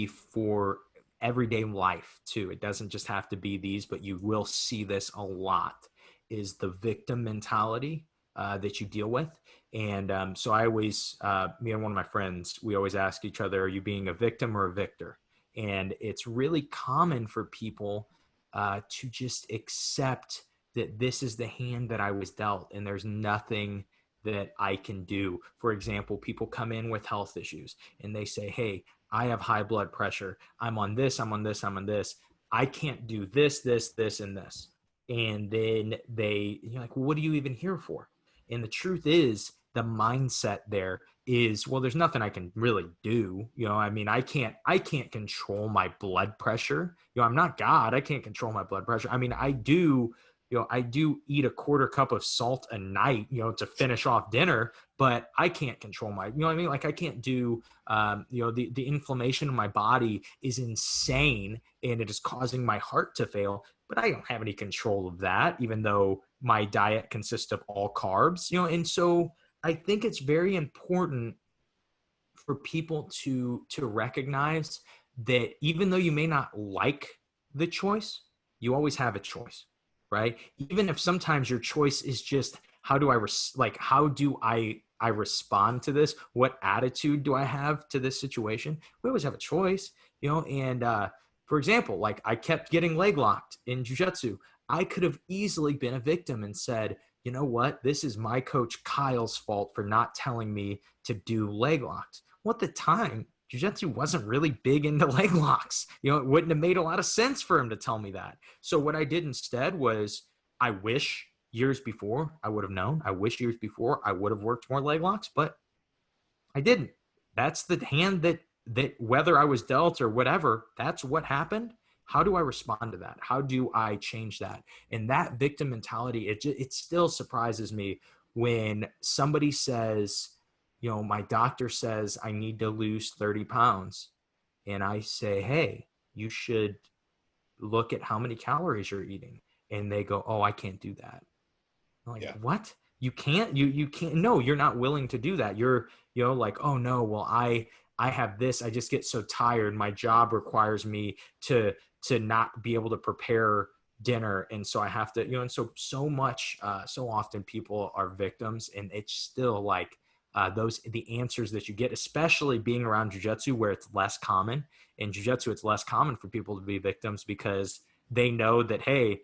for everyday life too. It doesn't just have to be these, but you will see this a lot, is the victim mentality that you deal with. And so I always, me and one of my friends, we always ask each other, are you being a victim or a victor? And it's really common for people to just accept that this is the hand that I was dealt and there's nothing that I can do. For example, people come in with health issues and they say, hey, I have high blood pressure. I'm on this, I'm on this, I'm on this. I can't do this, this, this, and this. And then you're like, well, what are you even here for? And the truth is, the mindset there is, well, there's nothing I can really do. I mean, I can't control my blood pressure. I'm not God. I can't control my blood pressure. I mean, I do eat a quarter cup of salt a night, to finish off dinner, but I can't control my, what I mean? Like I can't do, the inflammation in my body is insane and it is causing my heart to fail, but I don't have any control of that, even though my diet consists of all carbs, and so I think it's very important for people to recognize that even though you may not like the choice, you always have a choice, right? Even if sometimes your choice is just, how do I respond to this? What attitude do I have to this situation? We always have a choice, and for example, like I kept getting leg locked in jiu-jitsu. I could have easily been a victim and said, you know what? This is my coach Kyle's fault for not telling me to do leg locks. Well, at the time, jiu-jitsu wasn't really big into leg locks. It wouldn't have made a lot of sense for him to tell me that. So what I did instead was, I wish years before I would have known. I wish years before I would have worked more leg locks, but I didn't. That's the hand that whether I was dealt or whatever, that's what happened. How do I respond to that? How do I change that? And that victim mentality, it still surprises me when somebody says, my doctor says I need to lose 30 pounds. And I say, hey, you should look at how many calories you're eating. And they go, oh, I can't do that. I'm like, what? You can't, you can't, no, you're not willing to do that. You're, like, oh no, well, I have this, I just get so tired. My job requires me to not be able to prepare, dinner. And so I have to, and so much, so often people are victims, and it's still like, the answers that you get, especially being around jujitsu where it's less common. In jujitsu, it's less common for people to be victims because they know that, hey,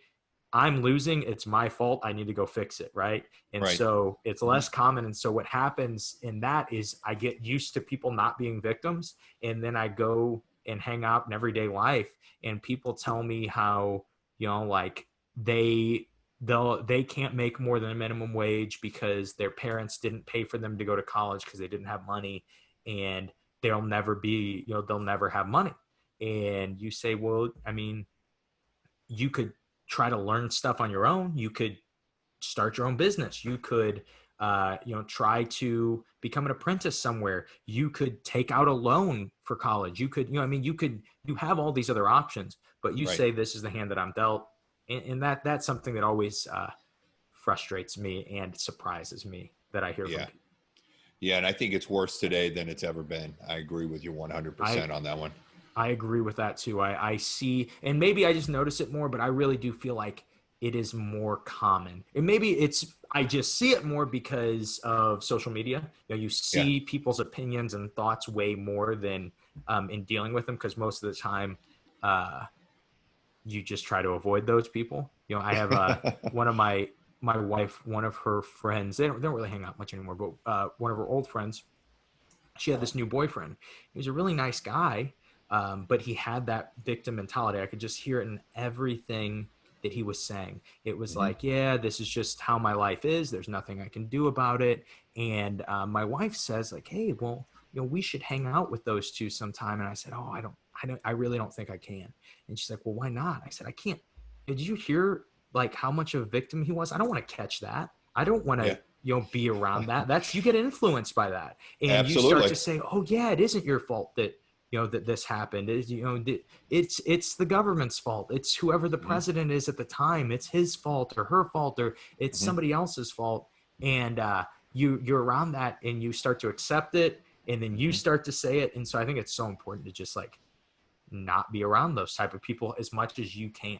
I'm losing. It's my fault. I need to go fix it. Right. And Right. so it's less common. And so what happens in that is I get used to people not being victims. And then I go and hang out in everyday life, and people tell me how, like they can't make more than a minimum wage because their parents didn't pay for them to go to college because they didn't have money, and they'll never have money. And you say, well, I mean, you could try to learn stuff on your own. You could start your own business. You could, try to become an apprentice somewhere. You could take out a loan for college. You could, you have all these other options, but you Right. say, this is the hand that I'm dealt. And that's something that always frustrates me and surprises me that I hear from Yeah. people. Yeah. And I think it's worse today than it's ever been. I agree with you 100% on that one. I agree with that too. I see, and maybe I just notice it more, but I really do feel like it is more common. And maybe I just see it more because of social media. You Yeah. see people's opinions and thoughts way more than in dealing with them, because most of the time you just try to avoid those people. I have one of my wife, one of her friends, they don't really hang out much anymore, but one of her old friends, she had this new boyfriend. He was a really nice guy, but he had that victim mentality. I could just hear it in everything that he was saying. It was Hmm. like, yeah, this is just how my life is. There's nothing I can do about it. And my wife says, like, hey, well, we should hang out with those two sometime. And I said, oh, I really don't think I can. And she's like, well, why not? I said, I can't. Did you hear like how much of a victim he was? I don't want to catch that. I don't want Yeah. to, be around that. You get influenced by that, and you start Absolutely. to say, oh yeah, it isn't your fault that that this happened. It's the government's fault. It's whoever the Hmm. president is at the time. It's his fault or her fault, or it's Hmm. somebody else's fault. And you're around that, and you start to accept it, and then you Hmm. start to say it. And so I think it's so important to just like not be around those type of people as much as you can.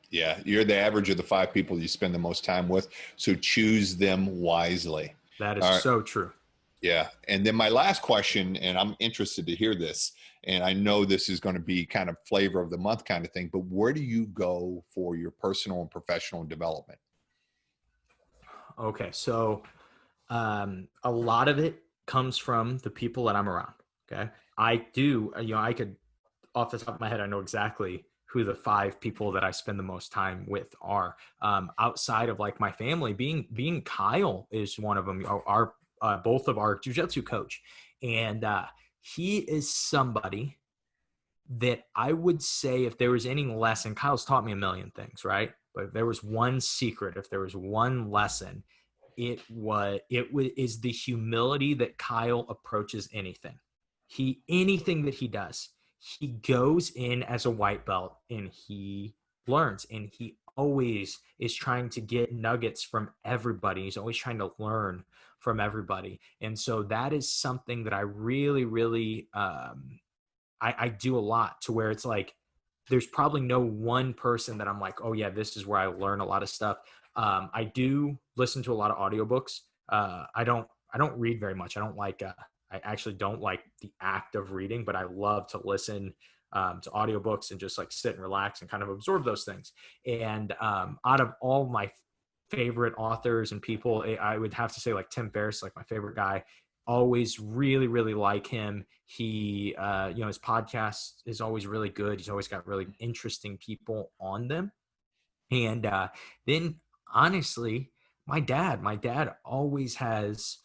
Yeah. You're the average of the 5 people you spend the most time with. So choose them wisely. That is All right. so true. Yeah. And then my last question, and I'm interested to hear this, and I know this is going to be kind of flavor of the month kind of thing, but where do you go for your personal and professional development? Okay, so a lot of it comes from the people that I'm around. Okay, I do. I could off the top of my head, I know exactly who the 5 people that I spend the most time with are. Outside of like my family, being Kyle is one of them. Our both of our jujitsu coach, and he is somebody that I would say, if there was any lesson, Kyle's taught me a million things, right? But if there was one secret, if there was one lesson, is the humility that Kyle approaches anything. Anything that he does, he goes in as a white belt and he learns, and he always is trying to get nuggets from everybody. He's always trying to learn from everybody. And so that is something that I really, really I do a lot, to where it's like there's probably no one person that I'm like, oh yeah, this is where I learn a lot of stuff. I do listen to a lot of audiobooks. I don't read very much. I actually don't like the act of reading, but I love to listen to audiobooks and just like sit and relax and kind of absorb those things. And out of all my favorite authors and people, I would have to say like Tim Ferriss, like my favorite guy. Always really, really like him. He, his podcast is always really good. He's always got really interesting people on them. And then honestly, my dad always has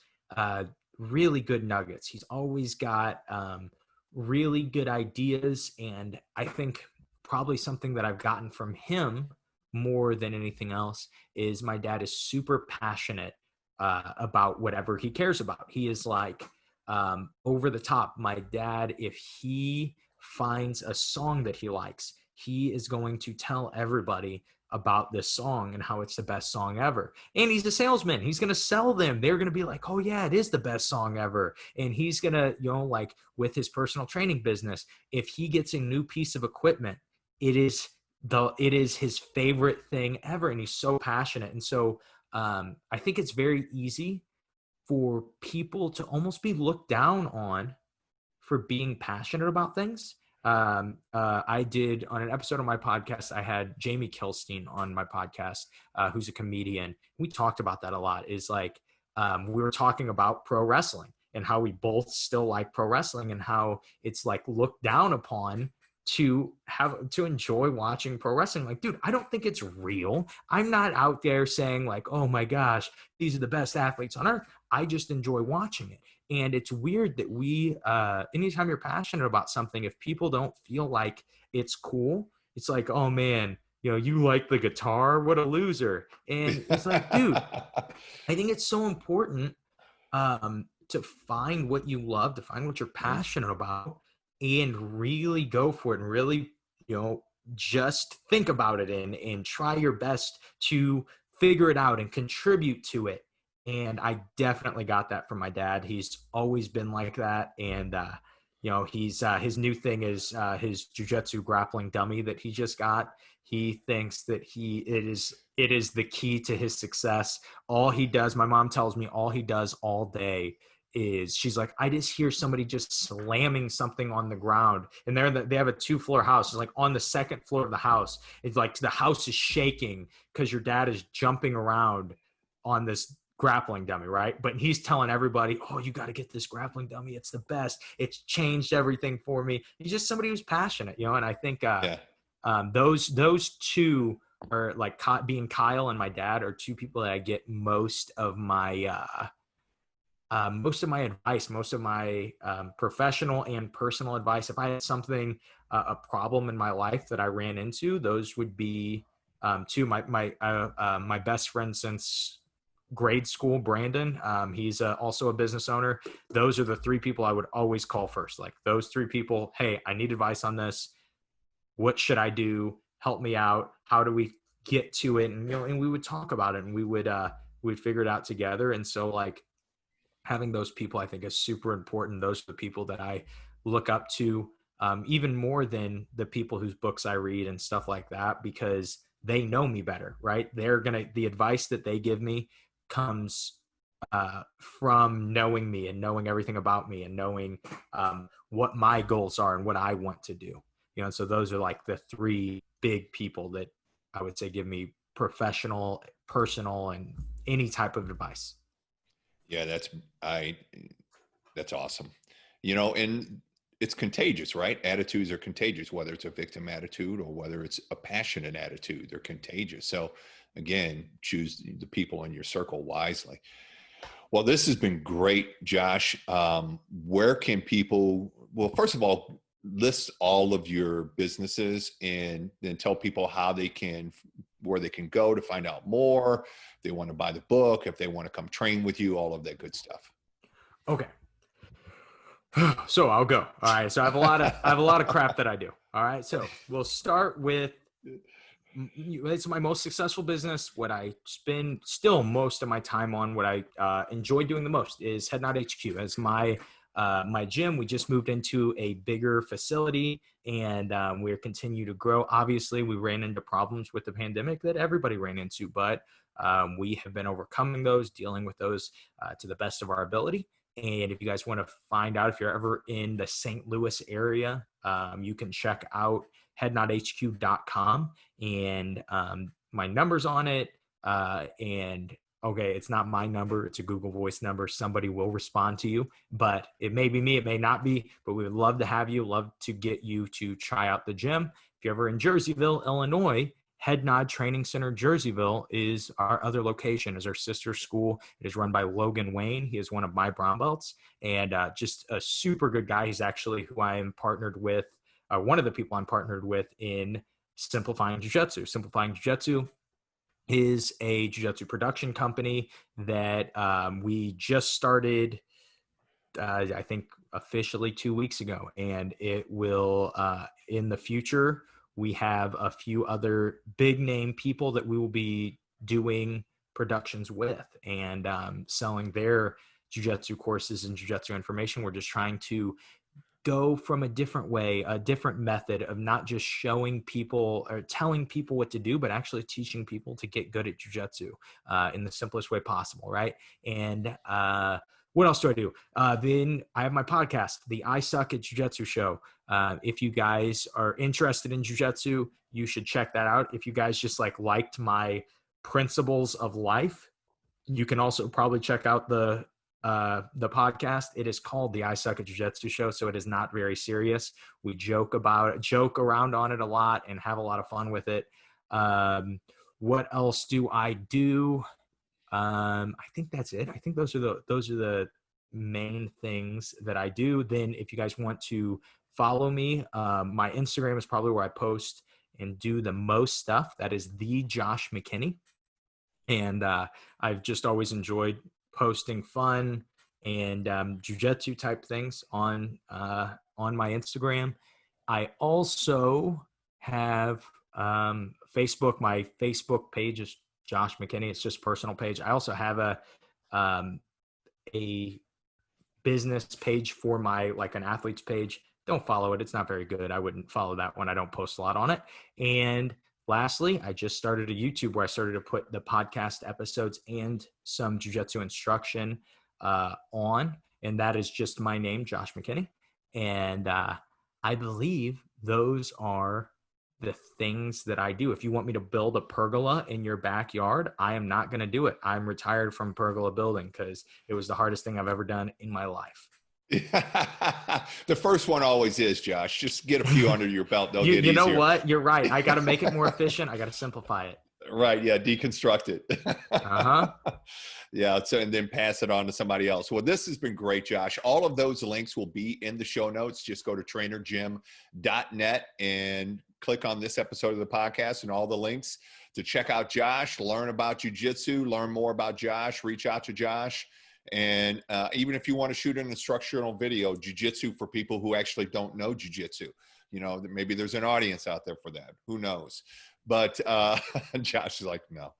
really good nuggets. He's always got really good ideas. And I think probably something that I've gotten from him more than anything else is my dad is super passionate about whatever he cares about. He is like over the top. My dad, if he finds a song that he likes, he is going to tell everybody about this song and how it's the best song ever. And he's a salesman. He's going to sell them. They're going to be like, oh yeah, it is the best song ever. And he's going to, like with his personal training business, if he gets a new piece of equipment, it is it is his favorite thing ever, and he's so passionate. And so I think it's very easy for people to almost be looked down on for being passionate about things. I did on an episode of my podcast, I had Jamie Kilstein on my podcast, who's a comedian. We talked about that a lot. Is like we were talking about pro wrestling and how we both still like pro wrestling and how it's like looked down upon to enjoy watching pro wrestling. Like, dude, I don't think it's real. I'm not out there saying like, oh my gosh, these are the best athletes on earth. I just enjoy watching it. And it's weird that we, anytime you're passionate about something, if people don't feel like it's cool, it's like, oh man, you like the guitar? What a loser. And it's like, dude, I think it's so important to find what you love, to find what you're passionate about, and really go for it, and really, just think about it and try your best to figure it out and contribute to it. And I definitely got that from my dad. He's always been like that. And, he's his new thing is his jiu-jitsu grappling dummy that he just got. He thinks that it is the key to his success. All he does, my mom tells me, all he does all day is, she's like, I just hear somebody just slamming something on the ground. And they have a 2-floor house. It's like on the second floor of the house. It's like the house is shaking because your dad is jumping around on this grappling dummy, right? But he's telling everybody, oh, you got to get this grappling dummy. It's the best. It's changed everything for me. He's just somebody who's passionate, and I think those two are like, being Kyle and my dad are two people that I get most of my advice, most of my professional and personal advice. If I had something, a problem in my life that I ran into, those would be two. My best friend since grade school, Brandon. He's also a business owner. Those are the 3 people I would always call first. Like those 3 people, hey, I need advice on this. What should I do? Help me out. How do we get to it? And and we would talk about it, and we'd figure it out together. And so like having those people, I think, is super important. Those are the people that I look up to, even more than the people whose books I read and stuff like that, because they know me better, right? The advice that they give me comes from knowing me and knowing everything about me and knowing what my goals are and what I want to do. So those are like the 3 big people that I would say give me professional, personal, and any type of advice. Yeah, that's awesome. And it's contagious, right? Attitudes are contagious, whether it's a victim attitude or whether it's a passionate attitude, they're contagious. So again, choose the people in your circle wisely. Well, this has been great, Josh. Where can people, well, first of all, list all of your businesses and then tell people where they can go to find out more. If they want to buy the book, if they want to come train with you, all of that good stuff. Okay. So I'll go. All right. So I have a lot of crap that I do. All right. So we'll start with, it's my most successful business. What I spend still most of my time on, what I enjoy doing the most, is Head Nod HQ. As my gym, we just moved into a bigger facility, and we're continue to grow. Obviously, we ran into problems with the pandemic that everybody ran into, but we have been overcoming those, dealing with those to the best of our ability. And if you guys want to find out, if you're ever in the St. Louis area, you can check out headnodhq.com, and my number's on it. And okay, it's not my number, it's a Google Voice number. Somebody will respond to you, but it may be me, it may not be, but we would love to have you, love to get you to try out the gym. If you're ever in Jerseyville, Illinois, Head Nod Training Center Jerseyville is our other location, is our sister school. It is run by Logan Wayne. He is one of my brown belts, and just a super good guy. He's actually who I am partnered with, one of the people I'm partnered with in Simplifying Jiu-Jitsu. Simplifying Jiu-Jitsu is a jiu-jitsu production company that we just started, I think, officially 2 weeks ago. And it will, in the future, we have a few other big name people that we will be doing productions with and selling their jiu-jitsu courses and jiu-jitsu information. We're just trying to go from a different way, a different method of not just showing people or telling people what to do, but actually teaching people to get good at jiu-jitsu in the simplest way possible, right? And what else do I do? Then I have my podcast, the I Suck at Jiu-Jitsu Show. If you guys are interested in jiu-jitsu, you should check that out. If you guys just liked my principles of life, you can also probably check out the podcast. It is called the I Suck at Jiu-Jitsu Show, so it is not very serious. We joke around on it a lot and have a lot of fun with it. What else do I do? I think that's it. I think those are the main things that I do. Then if you guys want to follow me, my Instagram is probably where I post and do the most stuff. That is the Josh McKinney. And I've just always enjoyed posting fun and jiu-jitsu type things on my Instagram. I also have Facebook. My Facebook page is Josh McKinney. It's just a personal page. I also have a business page for my an athlete's page. Don't follow it. It's not very good. I wouldn't follow that one. I don't post a lot on it. And lastly, I just started a YouTube where I started to put the podcast episodes and some jiu-jitsu instruction on, and that is just my name, Josh McKinney. And I believe those are the things that I do. If you want me to build a pergola in your backyard, I am not going to do it. I'm retired from pergola building because it was the hardest thing I've ever done in my life. The first one always is, Josh. Just get a few under your belt. They'll get easier. You know what? You're right. I got to make it more efficient. I got to simplify it. Right. Yeah. Deconstruct it. Uh-huh. Yeah. So, and then pass it on to somebody else. Well, this has been great, Josh. All of those links will be in the show notes. Just go to trainergym.net and click on this episode of the podcast and all the links to check out Josh, learn about jiu-jitsu, learn more about Josh, reach out to Josh. And even if you want to shoot an instructional video, jiu-jitsu for people who actually don't know jiu-jitsu, maybe there's an audience out there for that. Who knows? But Josh is like, no.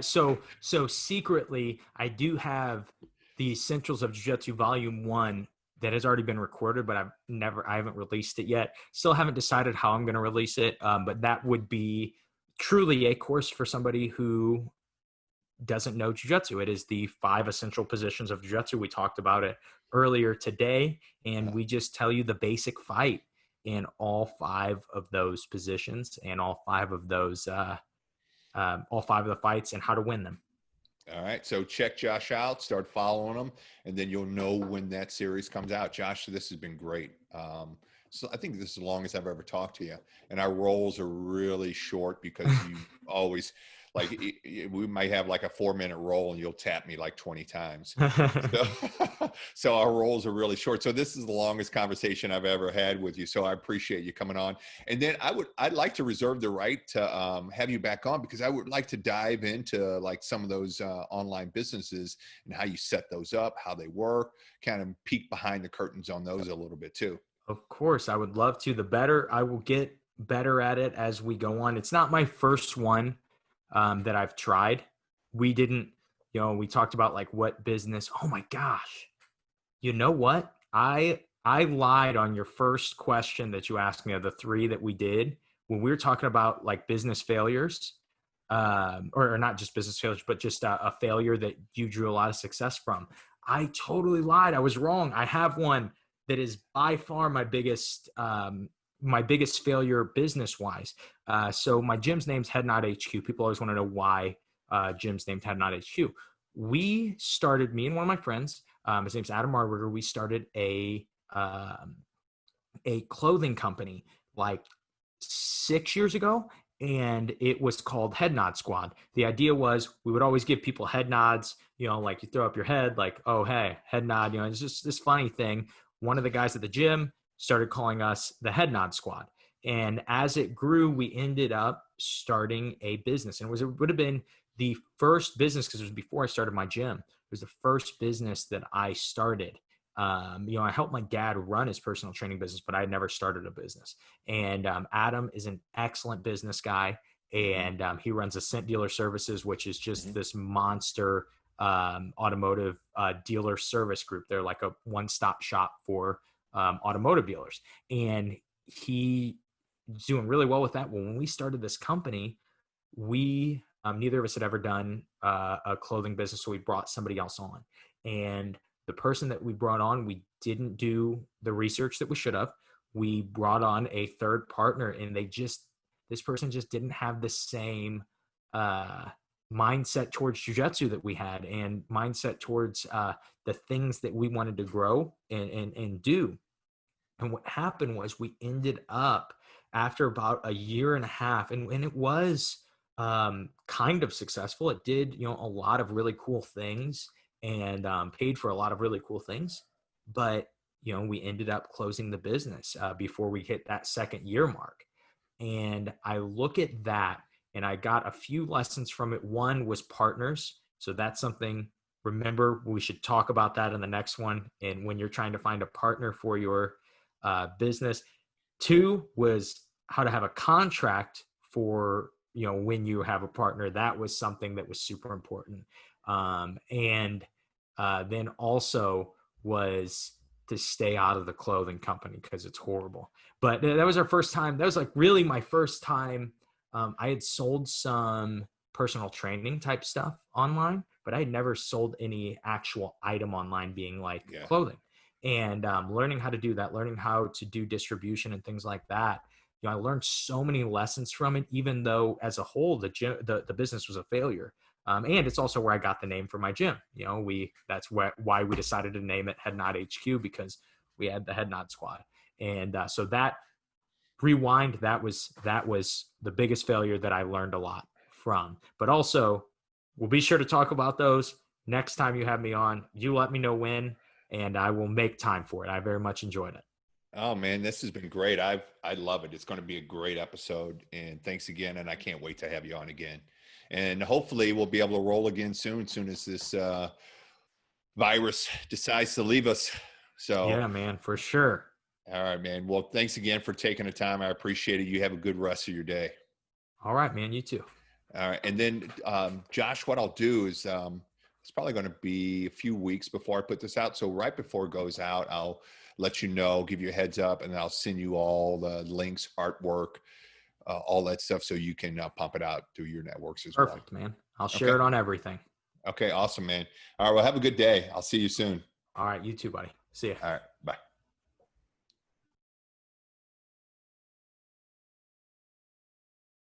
So secretly, I do have the Essentials of Jiu-Jitsu Volume 1 that has already been recorded, but I haven't released it yet. Still haven't decided how I'm going to release it. But that would be truly a course for somebody who doesn't know jiu-jitsu. It is the 5 essential positions of jiu-jitsu. We talked about it earlier today, and we just tell you the basic fight in all 5 of those positions and all 5 of those, all 5 of the fights and how to win them. All right. So check Josh out, start following him, and then you'll know when that series comes out. Josh, this has been great. So I think this is the longest I've ever talked to you, and our roles are really short because you always we might have a 4-minute roll and you'll tap me 20 times. So our roles are really short. So this is the longest conversation I've ever had with you. So I appreciate you coming on. And then I'd like to reserve the right to have you back on because I would like to dive into some of those online businesses and how you set those up, how they work, kind of peek behind the curtains on those a little bit too. Of course, I would love to. The better I will get better at it as we go on. It's not my first one that I've tried. We didn't, we talked about what business. Oh my gosh. You know what? I lied on your first question that you asked me of the 3 that we did when we were talking about business failures, or not just business failures, but just a failure that you drew a lot of success from. I totally lied. I was wrong. I have one that is by far my biggest failure business-wise. So my gym's name's Head Nod HQ. People always want to know why gym's named Head Nod HQ. Me and one of my friends, his name's Adam Marberger, we started a clothing company 6 years ago, and it was called Head Nod Squad. The idea was we would always give people head nods, you throw up your head, oh, hey, head nod, it's just this funny thing. One of the guys at the gym started calling us the Head Nod Squad. And as it grew, we ended up starting a business. And it would have been the first business, because it was before I started my gym. It was the first business that I started. I helped my dad run his personal training business, but I had never started a business. And Adam is an excellent business guy. And he runs Ascent Dealer Services, which is just this monster automotive dealer service group. They're like a one-stop shop for automotive dealers. And he was doing really well with that. Well, when we started this company, we neither of us had ever done a clothing business, so we brought somebody else on. And the person that we brought on, we didn't do the research that we should have. We brought on a third partner, and this person just didn't have the same mindset towards jiu-jitsu that we had, and mindset towards the things that we wanted to grow and do. And what happened was we ended up, after about a year and a half, and it was kind of successful. It did, a lot of really cool things, and paid for a lot of really cool things. But, we ended up closing the business before we hit that second year mark. And I look at that, and I got a few lessons from it. One was partners. So that's something, remember, we should talk about that in the next one. And when you're trying to find a partner for your business. Two was how to have a contract for, when you have a partner. That was something that was super important. And then also was to stay out of the clothing company, because it's horrible. But that was our first time. That was like really my first time. I had sold some personal training type stuff online, but I had never sold any actual item online, being like clothing. And learning how to do that, learning how to do distribution and things like that. I learned so many lessons from it, even though as a whole, the business was a failure. And it's also where I got the name for my gym. That's why we decided to name it Head Nod HQ, because we had the Head Nod Squad. And so that rewind, that was the biggest failure that I learned a lot from. But also, we'll be sure to talk about those next time you have me on. You let me know when, and I will make time for it. I very much enjoyed it. Oh man, this has been great. I love it. It's going to be a great episode, and thanks again. And I can't wait to have you on again. And hopefully we'll be able to roll again soon as this virus decides to leave us. So yeah, man, for sure. All right, man. Well, thanks again for taking the time. I appreciate it. You have a good rest of your day. All right, man. You too. All right. And then, Josh, what I'll do is it's probably going to be a few weeks before I put this out. So right before it goes out, I'll let you know, give you a heads up, and I'll send you all the links, artwork, all that stuff, so you can pump it out through your networks as well. Perfect, man. I'll share it on everything. Okay. Awesome, man. All right. Well, have a good day. I'll see you soon. All right. You too, buddy. See ya. All right.